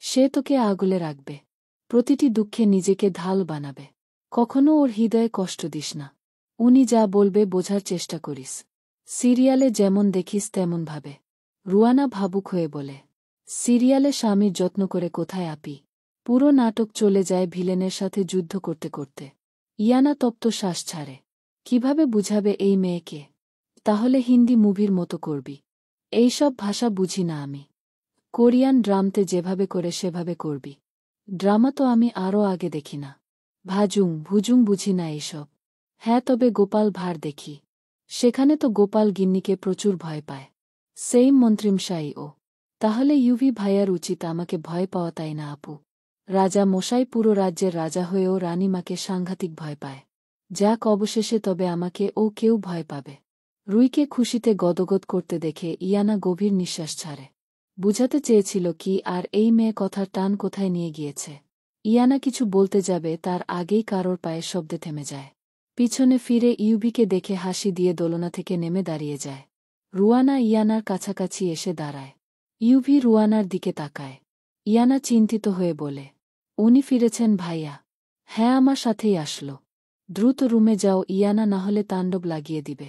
সে তোকে আগলে রাখবে, প্রতিটি দুঃখে নিজেকে ঢাল বানাবে। কখনো ওর হৃদয়ে কষ্ট দিস না। উনি যা বলবে বোঝার চেষ্টা করিস। সিরিয়ালে যেমন দেখিস তেমন ভাবে। রুয়ানা ভাবুক হয়ে বলে, সিরিয়ালে স্বামীর যত্ন করে কোথায় আপি? পুরো নাটক চলে যায় ভিলেনের সাথে যুদ্ধ করতে করতে। ইয়ানা তপ্ত শ্বাস ছাড়ে। কিভাবে বুঝাবে এই মেয়েকে? তাহলে হিন্দি মুভির মতো করবি। এইসব ভাষা বুঝি না আমি। কোরিয়ান ড্রামতে যেভাবে করে সেভাবে করবি। ড্রামা তো আমি আরও আগে দেখি না। ভুজুং বুঝি না এইসব। হ্যাঁ, তবে গোপাল ভাঁড় দেখি। সেখানে তো গোপাল গিন্নিকে প্রচুর ভয় পায়। সেইম মন্ত্রিমশাই ও। তাহলে ইউভি ভাইয়ার উচিত আমাকে ভয় পাওয়া, তাই না আপু? রাজা মশাই পুরো রাজ্যের রাজা হয়েও রানীমাকে সাংঘাতিক ভয় পায়। যাক, অবশেষে তবে আমাকে ও কেউ ভয় পাবে। রুইকে খুশিতে গদগদ করতে দেখে ইয়ানা গভীর নিঃশ্বাস ছাড়ে। বুঝাতে চেয়েছিল কি, আর এই মেয়ে কথার টান কোথায় নিয়ে গিয়েছে। ইয়ানা কিছু বলতে যাবে, তার আগেই কারোর পায়ের শব্দে থেমে যায়। পিছনে ফিরে ইউভিকে দেখে হাসি দিয়ে দোলনা থেকে নেমে দাঁড়িয়ে যায়। রুয়ানা ইয়ানার কাছাকাছি এসে দাঁড়ায়। ইউভি রুয়ানার দিকে তাকায়। ইয়ানা চিন্তিত হয়ে বলে, উনি ফিরেছেন ভাইয়া? হ্যাঁ, আমার সাথেই আসলো। দ্রুত রুমে যাও, ইয়ানা না হলে তাণ্ডব লাগিয়ে দিবে।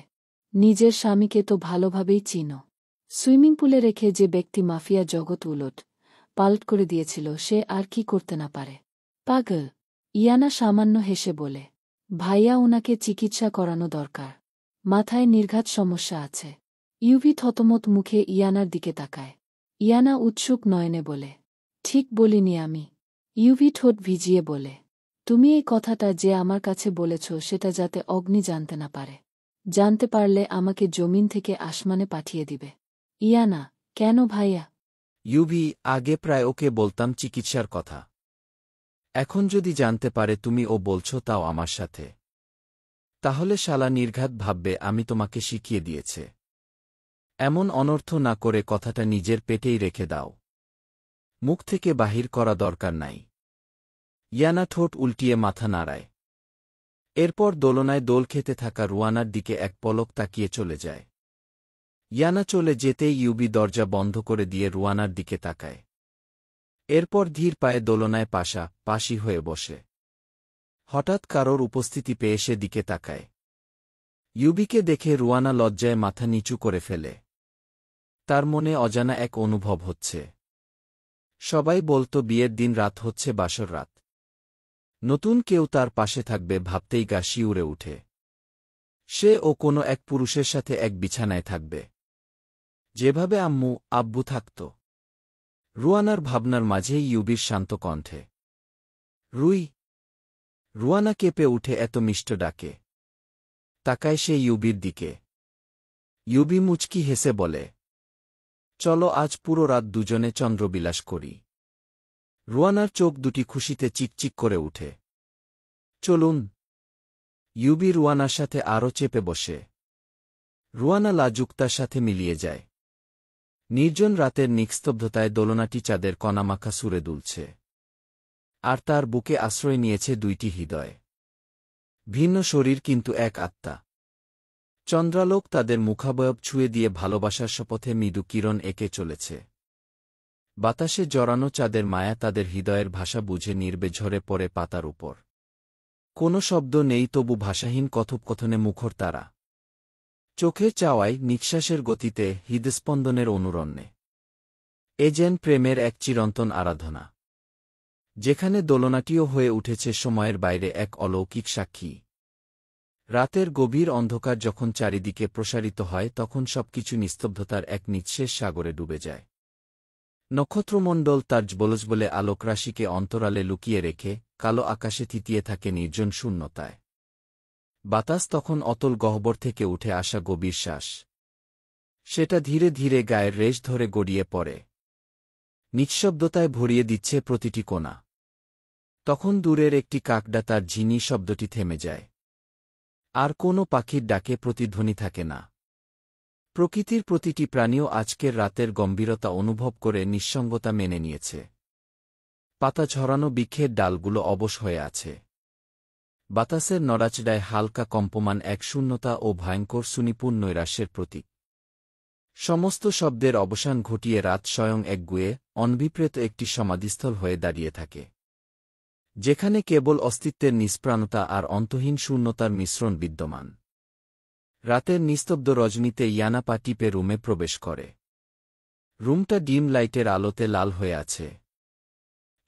নিজের স্বামীকে তো ভালোভাবেই চিনো। সুইমিং পুলে রেখে যে ব্যক্তি মাফিয়া জগৎ উলট পালট করে দিয়েছিল, সে আর কি করতে না পারে। পাগল। ইয়ানা সামান্য হেসে বলে, ভাইয়া ওনাকে চিকিৎসা করানো দরকার। মাথায় নির্ঘাত সমস্যা আছে। ইউভি থতমত মুখে ইয়ানার দিকে তাকায়। ইয়ানা উৎসুক নয়নে বলে, ঠিক বলিনি আমি। ইউভি ঠোঁট ভিজিয়ে বলে, তুমি এই কথাটা যে আমার কাছে বলেছ সেটা যাতে অগ্নি জানতে না পারে। জানতে পারলে আমাকে জমিন থেকে আসমানে পাঠিয়ে দিবে। ইয়ানা, কেন ভাইয়া? ইউভি, আগে প্রায় ওকে বলতাম চিকিৎসার কথা। এখন যদি জানতে পারে তুমি ও বলছো তাও আমার সাথে, তাহলে শালা নির্ঘাত ভাববে আমি তোমাকে শিখিয়ে দিয়েছে। এমন অনর্থ না করে কথাটা নিজের পেটেই রেখে দাও। মুখ থেকে বাহির করা দরকার নাই। ইয়ানা ঠোঁট উল্টিয়ে মাথা নাড়ায়। এরপর দোলনায় দোল খেতে থাকা রুয়ানার দিকে এক পলক তাকিয়ে চলে যায়। ইয়ানা চলে যেতেই ইউবি দরজা বন্ধ করে দিয়ে রুয়ানার দিকে তাকায়। এরপর ধীর পায়ে দোলনায় পাশি হয়ে বসে। হঠাৎ কারোর উপস্থিতি পেয়ে সে দিকে তাকায়। ইউবিকে দেখে রুয়ানা লজ্জায় মাথা নিচু করে ফেলে। তার মনে অজানা এক অনুভব হচ্ছে। সবাই বলতো বিয়ের দিন রাত হচ্ছে বাসর রাত। নতুন কেউ তার পাশে থাকবে ভাবতেই গা শিউরে উঠে। সে ও কোনো এক পুরুষের সাথে এক বিছানায় থাকবে, যেভাবে আম্মু আব্বু থাকত। রুয়ানার ভাবনার মাঝেই ইউবির শান্ত কণ্ঠে, রুই। রুয়ানা কেঁপে উঠে এত মিষ্ট ডাকে। তাকায় সে ইউবির দিকে। ইউবি মুচকি হেসে বলে, চলো আজ পুরো রাত দুজনে চন্দ্রবিলাস করি। রুয়ানার চোখ দুটি খুশিতে চিকচিক করে উঠে। চলুন। ইউবি রুয়ানার সাথে আরও চেপে বসে। রুয়ানা লাজুকতার সাথে মিলিয়ে যায়। নির্জন রাতের নিস্তব্ধতায় দোলনাটি চাঁদের কণামাখা সুরে দুলছে। আর তার বুকে আশ্রয় নিয়েছে দুইটি হৃদয়। ভিন্ন শরীর কিন্তু এক আত্মা। চন্দ্রালোক তাদের মুখাবয়ব ছুঁয়ে দিয়ে ভালোবাসার শপথে মৃদু কিরণ এঁকে চলেছে। বাতাসে জড়ানো চাঁদের মায়া তাদের হৃদয়ের ভাষা বুঝে নির্বে ঝরে পড়ে পাতার উপর। কোনো শব্দ নেই, তবু ভাষাহীন কথোপকথনে মুখর তারা। চোখের চাওয়ায়, নিঃশ্বাসের গতিতে, হৃদস্পন্দনের অনুরণে। এ যেন প্রেমের এক চিরন্তন আরাধনা, যেখানে দোলনাটিও হয়ে উঠেছে সময়ের বাইরে এক অলৌকিক সাক্ষী। রাতের গভীর অন্ধকার যখন চারিদিকে প্রসারিত হয় তখন সবকিছু নিস্তব্ধতার এক নিঃশেষ সাগরে ডুবে যায়। নক্ষত্রমণ্ডল তার বলজবলে আলোকরাশিকে অন্তরালে লুকিয়ে রেখে কালো আকাশে থিতিয়ে থাকে নির্জন শূন্যতায়। বাতাস তখন অতল গহ্বর থেকে উঠে আসা গভীর শ্বাস। সেটা ধীরে ধীরে গায়ের রেশ ধরে গড়িয়ে পড়ে, নিঃশব্দতায় ভরিয়ে দিচ্ছে প্রতিটি কোণা। তখন দূরের একটি কাকডা তার ঝিনি শব্দটি থেমে যায়। আর কোনো পাখির ডাকে প্রতিধ্বনি থাকে না। প্রকৃতির প্রতিটি প্রাণীও আজকের রাতের গম্ভীরতা অনুভব করে নিঃসঙ্গতা মেনে নিয়েছে। পাতা ঝরানো বৃক্ষের ডালগুলো অবশ হয়ে আছে। বাতাসের নড়াচড়ায় হালকা কম্পমান এক শূন্যতা ও ভয়ঙ্কর সুনিপুণ নৈরাশ্যের প্রতীক। সমস্ত শব্দের অবসান ঘটিয়ে রাত স্বয়ং একগুয়ে অনভিপ্রেত একটি সমাধিস্থল হয়ে দাঁড়িয়ে থাকে, যেখানে কেবল অস্তিত্বের নিষ্প্রাণতা আর অন্তহীন শূন্যতার মিশ্রণ বিদ্যমান। রাতের নিস্তব্ধ রজনীতে ইয়ানা পা টিপে রুমে প্রবেশ করে। রুমটা ডিম লাইটের আলোতে লাল হয়ে আছে।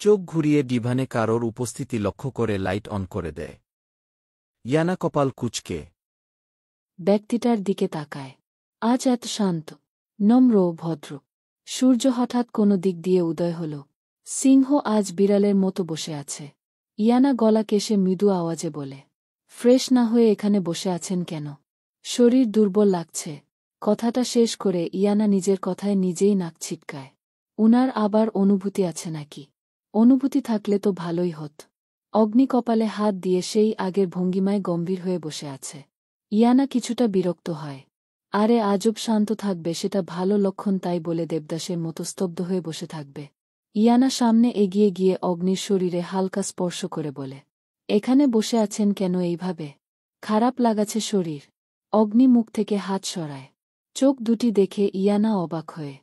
চোখ ঘুরিয়ে ডিভানে কারোর উপস্থিতি লক্ষ্য করে লাইট অন করে দেয়। ইয়ানা কপাল কুঁচকে ব্যক্তিটার দিকে তাকায়। আজ এত শান্ত, নম্র ও ভদ্র। সূর্য হঠাৎ কোনো দিক দিয়ে উদয় হল। সিংহ আজ বিড়ালের মতো বসে আছে। ইয়ানা গলা কেশে মৃদু আওয়াজে বলে, ফ্রেশ না হয়ে এখানে বসে আছেন কেন? শরীর দুর্বল লাগছে। কথাটা শেষ করে ইয়ানা নিজের কথায় নিজেই নাক ছিটকায়। উনার আবার অনুভূতি আছে নাকি? অনুভূতি থাকলে তো ভালোই হত। অগ্নি কপালে হাত দিয়ে সেই আগের ভঙ্গিমায় গম্ভীর হয়ে বসে আছে। ইয়ানা কিছুটা বিরক্ত হয়। আরে আজব শান্ত থাকবে সেটা ভালো লক্ষণ, তাই বলে দেবদাসের মতো স্তব্ধ হয়ে বসে থাকবে? ইয়ানা সামনে এগিয়ে গিয়ে অগ্নির শরীরে হালকা স্পর্শ করে বলে, এখানে বসে আছেন কেন এইভাবে? খারাপ লাগাছে শরীর? অগ্নি মুখ থেকে হাত সরায়। চোখ দুটি দেখে ইয়ানা অবাক হয়ে।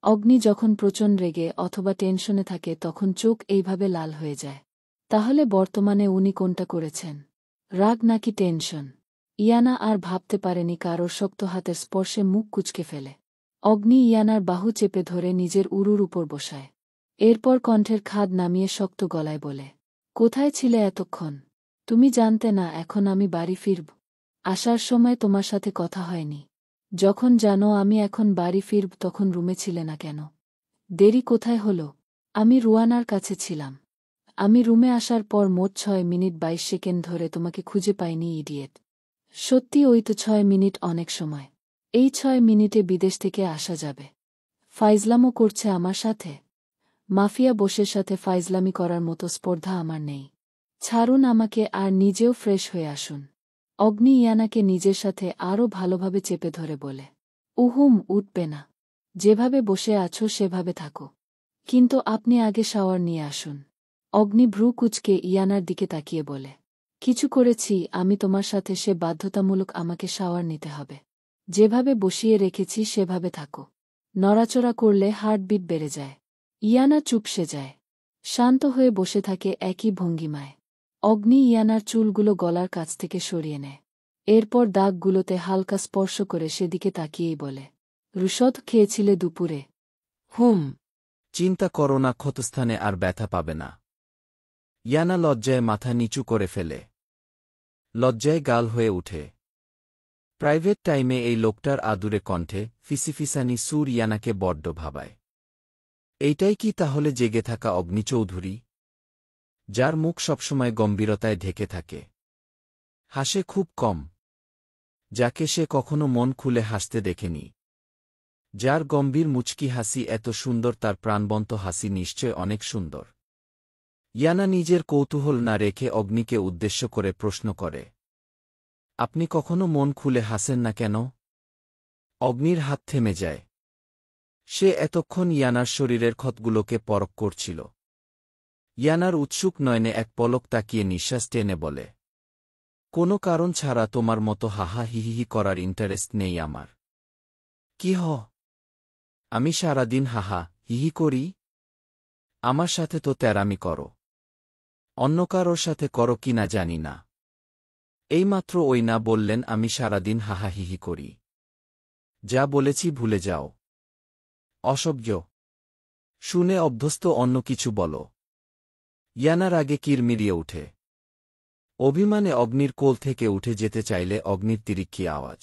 অগ্নি যখন প্রচণ্ড রেগে অথবা টেনশনে থাকে তখন চোখ এইভাবে লাল হয়ে যায়। তাহলে বর্তমানে উনি কোনটা করেছেন, রাগ নাকি টেনশন? ইয়ানা আর ভাবতে পারেনি, কারোর শক্ত হাতের স্পর্শে মুখ কুঁচকে ফেলে। অগ্নি ইয়ানার বাহু চেপে ধরে নিজের উরুর উপর বসায়। এরপর কণ্ঠের খাদ নামিয়ে শক্ত গলায় বলে, কোথায় ছিলে এতক্ষণ? তুমি জানতে না এখন আমি বাড়ি ফিরব? আসার সময় তোমার সাথে কথা হয়নি। যখন জানো আমি এখন বাড়ি ফিরব তখন রুমে ছিলে না কেন? দেরি কোথায় হলো? আমি রুয়ানার কাছে ছিলাম। আমি রুমে আসার পর মোট 6 মিনিট 22 সেকেন্ড ধরে তোমাকে খুঁজে পাইনি ইডিয়েট। সত্যি ওই তো 6 মিনিট অনেক সময়। এই 6 মিনিটে বিদেশ থেকে আসা যাবে। ফাইজলামও করছে আমার সাথে। মাফিয়া বসের সাথে ফাইজলামি করার মতো স্পর্ধা আমার নেই। ছাড়ুন আমাকে আর নিজেও ফ্রেশ হয়ে আসুন। অগ্নি ইয়ানাকে নিজের সাথে আরও ভালোভাবে চেপে ধরে বলে। উঠবে না। যেভাবে বসে আছো সেভাবে থাকো। কিন্তু আপনি আগে শাওয়ার নিয়ে আসুন। অগ্নি ভ্রু কুচকে ইয়ানার দিকে তাকিয়ে বলে। কিছু করেছি আমি তোমার সাথে, সে বাধ্যতামূলক আমাকে শাওয়ার নিতে হবে। যেভাবে বসিয়ে রেখেছি সেভাবে থাকো। নড়াচড়া করলে হার্টবিট বেড়ে যায়। ইয়ানা চুপসে যায়। শান্ত হয়ে বসে থাকে একই ভঙ্গিমায়। অগ্নি ইয়ানার চুলগুলো গলার কাছ থেকে সরিয়ে নেয়। এরপর দাগগুলোতে হালকা স্পর্শ করে সেদিকে তাকিয়েই বলে। রুশদ খেয়েছিলে দুপুরে? চিন্তা করো না, ক্ষতস্থানে আর ব্যথা পাবে না। ইয়ানা লজ্জায় মাথা নিচু করে ফেলে। লজ্জায় গাল হয়ে উঠে। প্রাইভেট টাইমে এই লোকটার আদুরে কণ্ঠে ফিসিফিসানি সুর ইয়ানাকে বড্ড ভাবায়। এইটাই কি তাহলে জেগে থাকা অগ্নি চৌধুরী, যার মুখ সবসময় গম্ভীরতায় ঢেকে থাকে? হাসে খুব কম, যাকে সে কখনো মন খুলে হাসতে দেখেনি। যার গম্ভীর মুচকি হাসি এত সুন্দর, তার প্রাণবন্ত হাসি নিশ্চয় অনেক সুন্দর। ইয়ানা নিজের কৌতূহল না রেখে অগ্নিকে উদ্দেশ্য করে প্রশ্ন করে। আপনি কখনো মন খুলে হাসেন না কেন? অগ্নির হাত থেমে যায়। সে এতক্ষণ ইয়ানার শরীরের ক্ষতগুলোকে পরখ করছিল। ইয়ানার উৎসুক নয়নে এক পলক তাকিয়ে নিঃশ্বাস টেনে বলে, কোনো কারণ ছাড়া তোমার মতো হাহা হিহিহি করার ইন্টারেস্ট নেই আমার। কি আমি সারাদিন হাহা হিহি করি? আমার সাথে তো তেরামি করো। অন্য কারোর সাথে করো কি না জানি না। এইমাত্র ওই না বললেন আমি সারাদিন হাহা হিহি করি? যা বলেছি ভুলে যাও। অসভ্য। শুনে অভ্যস্ত, অন্য কিছু বলো। ইয়ানার আগে কিরমিরিয়ে উঠে। অভিমানে অগ্নির কোল থেকে উঠে যেতে চাইলে অগ্নির তিরিক্ষি আওয়াজ।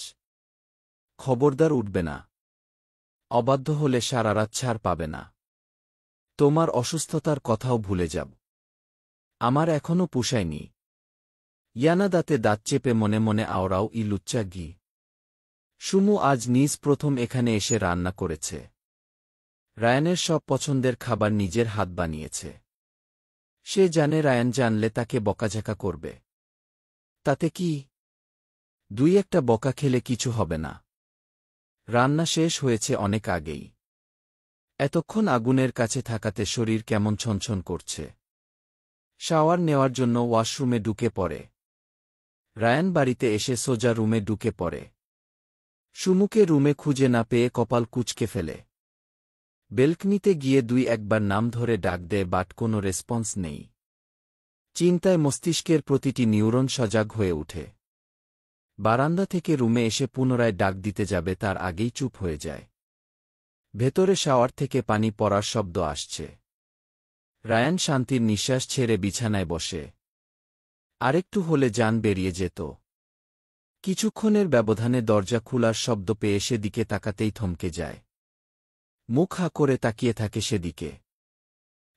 খবরদার উঠবে না। অবাধ্য হলে সারারাত ছাড় পাবে না। তোমার অসুস্থতার কথাও ভুলে যাব। আমার এখনও পুষায়নি। ইয়ানা দাঁতে দাঁত চেপে মনে মনে আওড়াও লুচ্চা ঘি। সুমু আজ নিজ প্রথম এখানে এসে রান্না করেছে। রায়ানের সব পছন্দের খাবার নিজের হাত বানিয়েছে। সে জানে রায়ান জানলে তাকে বকাঝাকা করবে। তাতে কি? দুই একটা বকা খেলে কিছু হবে না। রান্না শেষ হয়েছে অনেক আগেই। এতক্ষণ আগুনের কাছে থাকাতে শরীর কেমন ছনছন করছে। শাওয়ার নেওয়ার জন্য ওয়াশরুমে ঢুকে পড়ে। রায়ান বাড়িতে এসে সোজা রুমে ঢুকে পড়ে। সুমুকে রুমে খুঁজে না পেয়ে কপাল কুঁচকে ফেলে। বেলকনিতে গিয়ে দুই একবার নাম ধরে ডাক দেয়, বাট কোনো রেসপন্স নেই। চিন্তায় মস্তিষ্কের প্রতিটি নিউরন সজাগ হয়ে ওঠে। বারান্দা থেকে রুমে এসে পুনরায় ডাক দিতে যাবে, তার আগেই চুপ হয়ে যায়। ভেতরে শাওয়ার থেকে পানি পড়ার শব্দ আসছে। রায়ান শান্তির নিঃশ্বাস ছেড়ে বিছানায় বসে। আরেকটু হলে জান বেরিয়ে যেত। কিছুক্ষণের ব্যবধানে দরজা খোলার শব্দ পেয়ে সেদিকে তাকাতেই থমকে যায়। মুখ হা করে তাকিয়ে থাকে সেদিকে।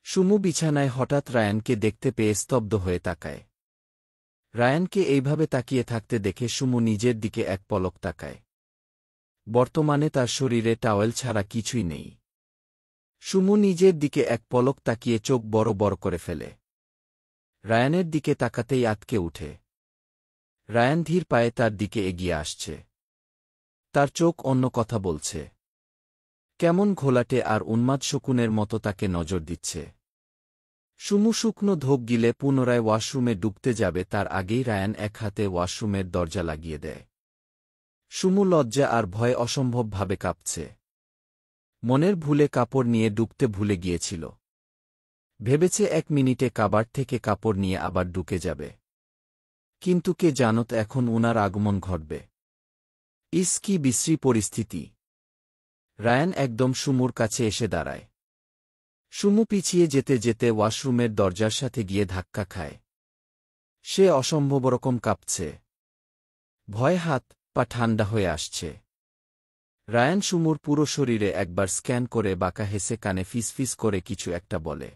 সুমু বিছানায় হঠাৎ রায়ানকে দেখতে পেয়ে স্তব্ধ হয়ে তাকায়। রায়ানকে এইভাবে তাকিয়ে থাকতে দেখে সুমু নিজের দিকে এক পলক তাকায়। বর্তমানে তার শরীরে টাওয়েল ছাড়া কিছুই নেই। সুমু নিজের দিকে এক পলক তাকিয়ে চোখ বড় বড় করে ফেলে। রায়ানের দিকে তাকাতেই আটকে উঠে। রায়ান ধীর পায়ে তার দিকে এগিয়ে আসছে। তার চোখ অন্য কথা বলছে। কেমন ঘোলাটে আর উন্মাদ শকুনের মতো তাকে নজর দিচ্ছে। সুমু শুকনো ধোক গিলে পুনরায় ওয়াশরুমে ডুবতে যাবে, তার আগেই রায়ান এক হাতে ওয়াশরুমের দরজা লাগিয়ে দেয়। সুমু লজ্জা আর ভয়ে অসম্ভবভাবে কাঁপছে। মনের ভুলে কাপড় নিয়ে ডুবতে ভুলে গিয়েছিল। ভেবেছে 1 মিনিটে কাবার্ড থেকে কাপড় নিয়ে আবার ঢুকে যাবে। কিন্তু কে জানত এখন উনার আগমন ঘটবে। ইস, কি বিশ্রী পরিস্থিতি! রায়ান একদম সুমুর কাছে এসে দাঁড়ায়। সুমু পিছিয়ে যেতে যেতে ওয়াশরুমের দরজার সাথে গিয়ে ধাক্কা খায়। সে অসম্ভব রকম কাঁপছে। ভয়ে হাত পা ঠান্ডা হয়ে আসছে। রায়ান সুমুর পুরো শরীরে একবার স্ক্যান করে বাঁকা হেসে কানে ফিসফিস করে কিছু একটা বলে।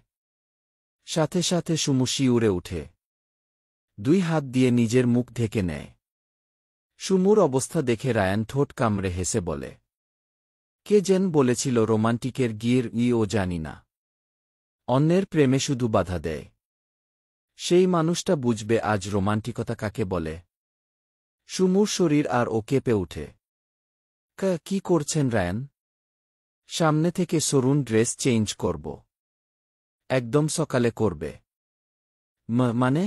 সাথে সাথে সুমু শিউরে উঠে। 2 হাত দিয়ে নিজের মুখ ঢেকে নেয়। সুমুর অবস্থা দেখে রায়ান ঠোঁট কামড়ে হেসে বলে, কে যেন বলেছিল রোমান্টিকের গিয়ের ও জানি না। অন্যের প্রেমে শুধু বাধা দেয়। সেই মানুষটা বুঝবে আজ রোমান্টিকতা কাকে বলে। সুমুর শরীর আর ও কেঁপে উঠে। কি করছেন রায়ান? সামনে থেকে সরুন, ড্রেস চেঞ্জ করব। একদম সকালে করবে। মানে?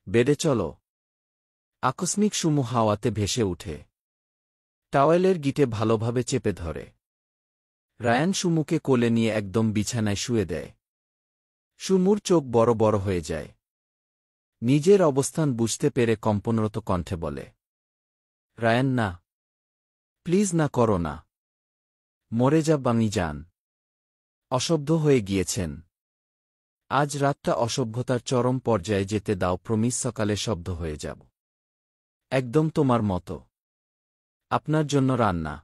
বেডে চলো। আকস্মিক সুমু হাওয়াতে ভেসে উঠে। টাওয়েলের গিটে ভালোভাবে চেপে ধরে। রায়ান সুমুকে কোলে নিয়ে একদম বিছানায় শুয়ে দেয়। সুমুর চোখ বড় বড় হয়ে যায়। নিজের অবস্থান বুঝতে পেরে কম্পনরত কণ্ঠে বলে, রায়ান না, প্লিজ না করো না। মরে যাব আমি জান। অসভ্য হয়ে গিয়েছেন। আজ রাতটা অসভ্যতার চরম পর্যায়ে যেতে দাও, প্রমিস সকালে শব্দ হয়ে যাব। একদম তোমার মতো। আপনার জন্য রান্না।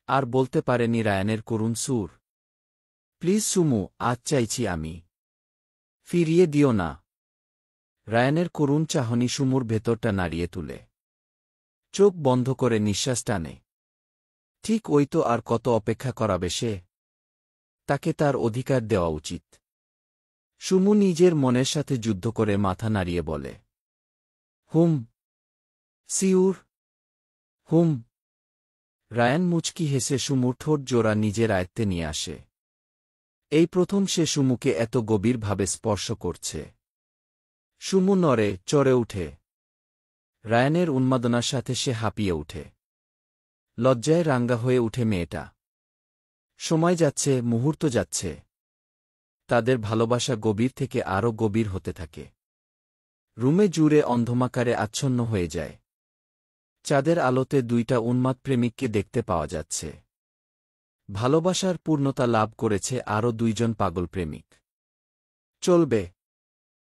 আর বলতে পারেনি রায়ানের করুণ সুর। প্লিজ সুমু, আজ চাইছি আমি। ফিরিয়ে দিও না। রায়ানের করুণ চাহনি সুমুর ভেতরটা নাড়িয়ে তুলে। চোখ বন্ধ করে নিঃশ্বাস টানে। ঠিক ওই তো, আর কত অপেক্ষা করাবে সে? তাকে তার অধিকার দেওয়া উচিত। সুমু নিজের মনের সাথে যুদ্ধ করে মাথা নাড়িয়ে বলে, হুম। সিউর। হুম। রায়ান মুচকি হেসে সুমুর ঠোঁট জোড়া নিজের আয়ত্তে নিয়ে আসে। এই প্রথম সে সুমুকে এত গভীরভাবে স্পর্শ করছে। সুমু নড়ে চড়ে উঠে। রায়ানের উন্মাদনার সাথে সে হাঁপিয়ে উঠে। লজ্জায় রাঙ্গা হয়ে উঠে মেয়েটা। সময় যাচ্ছে, মুহূর্ত যাচ্ছে। তাদের ভালোবাসা গভীর থেকে আরও গভীর হতে থাকে। রুমে জুড়ে অন্ধকারে আচ্ছন্ন হয়ে যায়। চাঁদের আলোতে 2টা উন্মাদ প্রেমিককে দেখতে পাওয়া যাচ্ছে। ভালোবাসার পূর্ণতা লাভ করেছে আরও 2জন পাগল প্রেমিক। চলবে।